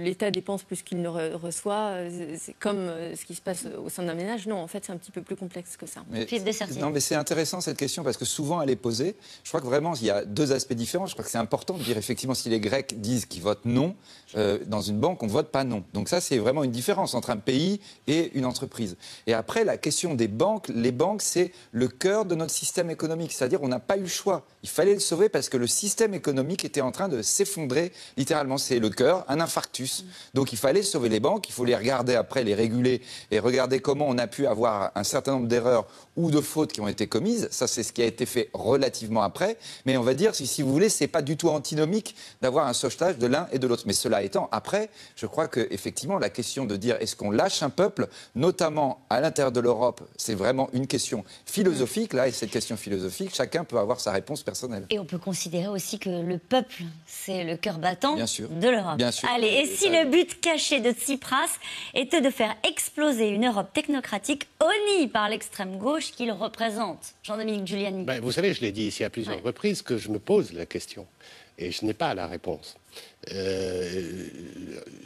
l'État dépense plus qu'il ne reçoit, c'est comme ce qui se passe au sein d'un ménage. Non, en fait, c'est un petit peu plus complexe que ça. Non, mais c'est intéressant cette question parce que souvent elle est posée. Je crois que vraiment il y a deux aspects différents. Je crois que c'est important de dire effectivement si les Grecs disent qu'ils votent non, dans une banque on ne vote pas non. Donc ça c'est vraiment une différence entre un pays et une entreprise. Et après la question des banques, les banques c'est le cœur de notre système économique. C'est-à-dire on n'a pas eu le choix. Il fallait le sauver parce que le système économique était en train de s'effondrer littéralement. C'est le cœur, un infarctus. Donc il fallait sauver les banques, il faut les regarder après, les réguler et regarder comment on a pu avoir un certain nombre d'erreurs ou de fautes qui ont été commises. Ça, c'est ce qui a été fait relativement après. Mais on va dire, si vous voulez, c'est pas du tout antinomique d'avoir un sauvetage de l'un et de l'autre. Mais cela étant, après, je crois qu'effectivement, la question de dire est-ce qu'on lâche un peuple, notamment à l'intérieur de l'Europe, c'est vraiment une question philosophique, là, et cette question philosophique, chacun peut avoir sa réponse personnelle. Et on peut considérer aussi que le peuple, c'est le cœur battant de l'Europe. Bien sûr. Allez, et si le but caché de Tsipras était de faire exploser une Europe technocratique honnie par l'extrême gauche qu'il représente? Jean-Dominique Giuliani. Vous savez, je l'ai dit ici à plusieurs reprises, que je me pose la question. Et je n'ai pas la réponse.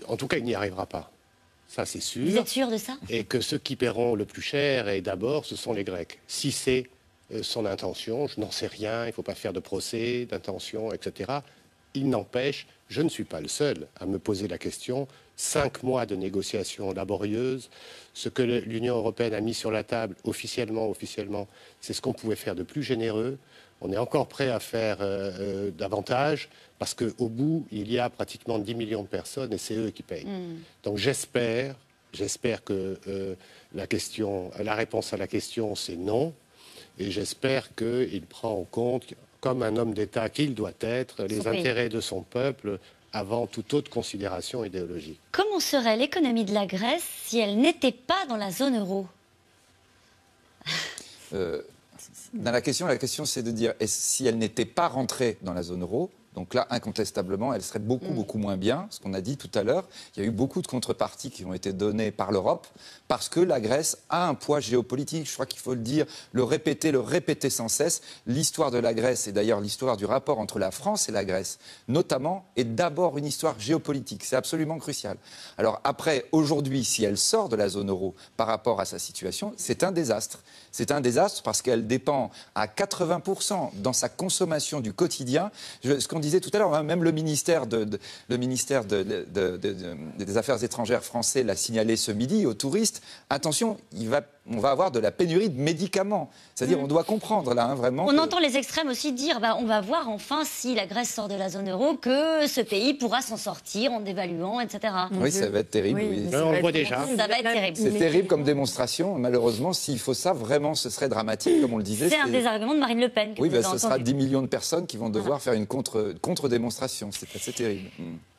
En tout cas, il n'y arrivera pas. ça c'est sûr. Vous êtes sûr de ça? Et que ceux qui paieront le plus cher, et d'abord, ce sont les Grecs. Si c'est son intention, je n'en sais rien, il ne faut pas faire de procès, d'intention, etc. Il n'empêche, je ne suis pas le seul à me poser la question. 5 mois de négociations laborieuses, ce que l'Union européenne a mis sur la table officiellement, c'est ce qu'on pouvait faire de plus généreux. On est encore prêt à faire davantage parce qu'au bout, il y a pratiquement 10 millions de personnes et c'est eux qui payent. Donc j'espère que la réponse à la question, c'est non. Et j'espère qu'il prend en compte, comme un homme d'État qu'il doit être, les intérêts de son peuple avant toute autre considération idéologique. Comment serait l'économie de la Grèce si elle n'était pas dans la zone euro? La question c'est de dire, si elle n'était pas rentrée dans la zone euro, donc là, incontestablement, elle serait beaucoup moins bien. Ce qu'on a dit tout à l'heure, il y a eu beaucoup de contreparties qui ont été données par l'Europe parce que la Grèce a un poids géopolitique. Je crois qu'il faut le dire, le répéter sans cesse. L'histoire de la Grèce, et d'ailleurs l'histoire du rapport entre la France et la Grèce, notamment, est d'abord une histoire géopolitique. C'est absolument crucial. Alors après, aujourd'hui, si elle sort de la zone euro par rapport à sa situation, c'est un désastre. C'est un désastre parce qu'elle dépend à 80% dans sa consommation du quotidien. Ce qu'on disait tout à l'heure, même le ministère des Affaires étrangères français l'a signalé ce midi aux touristes. Attention, on va avoir de la pénurie de médicaments. C'est-à-dire, on doit comprendre là, vraiment. On entend les extrêmes aussi dire, on va voir enfin si la Grèce sort de la zone euro, que ce pays pourra s'en sortir en dévaluant, etc. Oui, ça va être terrible. Oui. On le voit déjà. Ça va être terrible. C'est terrible comme démonstration. Malheureusement, s'il faut ça, vraiment, ce serait dramatique, comme on le disait. C'est un des arguments de Marine Le Pen. Oui, ce sera 10 millions de personnes qui vont devoir faire une contre-démonstration. C'est assez terrible.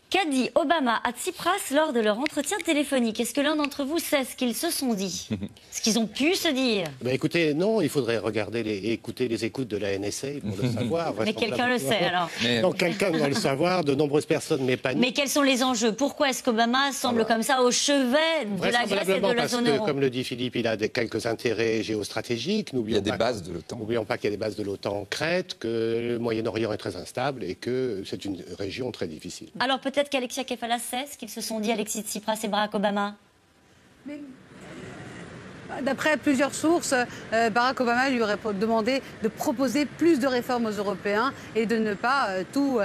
Qu'a dit Obama à Tsipras lors de leur entretien téléphonique? Est-ce que l'un d'entre vous sait ce qu'ils se sont dit? Ce qu'ils ont pu se dire? Écoutez, non, il faudrait regarder écouter les écoutes de la NSA pour le savoir. Mais quelqu'un le sait alors. Donc quelqu'un doit le savoir, de nombreuses personnes m'épanouissent. Mais quels sont les enjeux? Pourquoi est-ce qu'Obama semble comme ça au chevet de la Grèce et de la zone euro? Comme le dit Philippe, il a quelques intérêts géostratégiques. Il y a des bases de l'OTAN. N'oublions pas qu'il y a des bases de l'OTAN en Crète, que le Moyen-Orient est très instable et que c'est une région très difficile. Alors peut-être qu'Alexia Kefalas sait ce qu'ils se sont dit, Alexis Tsipras et Barack Obama. D'après plusieurs sources, Barack Obama lui aurait demandé de proposer plus de réformes aux Européens et de ne pas tout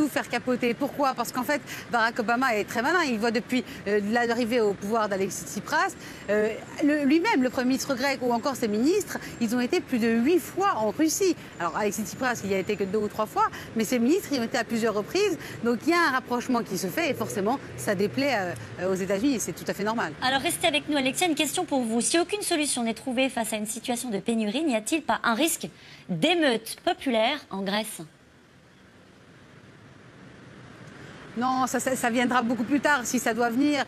faire capoter. Pourquoi? Parce qu'en fait, Barack Obama est très malin. Il voit depuis l'arrivée au pouvoir d'Alexis Tsipras, lui-même, le Premier ministre grec ou encore ses ministres, ils ont été plus de 8 fois en Russie. Alors Alexis Tsipras, il n'y a été que 2 ou 3 fois, mais ses ministres, ils ont été à plusieurs reprises. Donc il y a un rapprochement qui se fait et forcément, ça déplaît aux États-Unis et c'est tout à fait normal. Alors restez avec nous, Alexia. Une question pour vous. Si aucune solution n'est trouvée face à une situation de pénurie, n'y a-t-il pas un risque d'émeute populaire en Grèce? Non, ça viendra beaucoup plus tard si ça doit venir.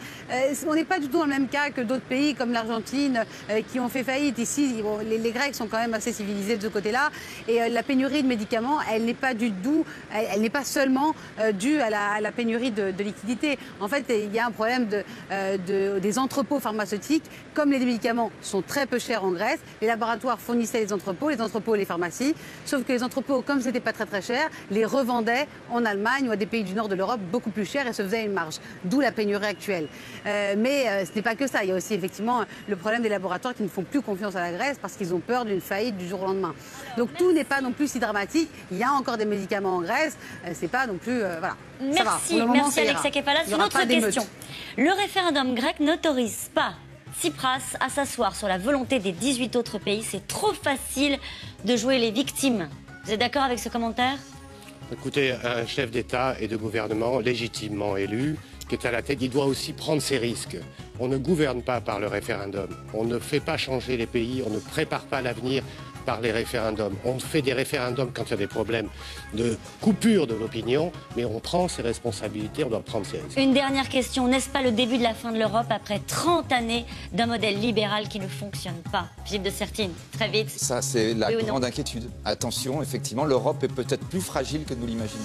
On n'est pas du tout dans le même cas que d'autres pays comme l'Argentine qui ont fait faillite. Ici, les Grecs sont quand même assez civilisés de ce côté-là. Et la pénurie de médicaments, elle n'est pas elle n'est pas seulement due à la pénurie de liquidités. En fait, il y a un problème des entrepôts pharmaceutiques. Comme les médicaments sont très peu chers en Grèce, les laboratoires fournissaient les entrepôts les pharmacies. Sauf que les entrepôts, comme c'était pas très cher, les revendaient en Allemagne ou à des pays du nord de l'Europe beaucoup plus cher et se faisait une marge, d'où la pénurie actuelle. Mais ce n'est pas que ça, il y a aussi effectivement le problème des laboratoires qui ne font plus confiance à la Grèce parce qu'ils ont peur d'une faillite du jour au lendemain. Donc tout n'est pas non plus si dramatique, il y a encore des médicaments en Grèce, c'est pas non plus... voilà. Merci, merci Alexia Kefalas. Une autre question. Le référendum grec n'autorise pas Tsipras à s'asseoir sur la volonté des 18 autres pays. C'est trop facile de jouer les victimes. Vous êtes d'accord avec ce commentaire ? Écoutez, un chef d'État et de gouvernement légitimement élu, qui est à la tête, il doit aussi prendre ses risques. On ne gouverne pas par le référendum. On ne fait pas changer les pays, on ne prépare pas l'avenir par les référendums. On fait des référendums quand il y a des problèmes de coupure de l'opinion, mais on prend ses responsabilités, on doit prendre ses risques. Une dernière question. N'est-ce pas le début de la fin de l'Europe après 30 années d'un modèle libéral qui ne fonctionne pas? Philippe de Sertine, très vite. Ça, c'est la grande inquiétude. Attention, effectivement, l'Europe est peut-être plus fragile que nous l'imaginons.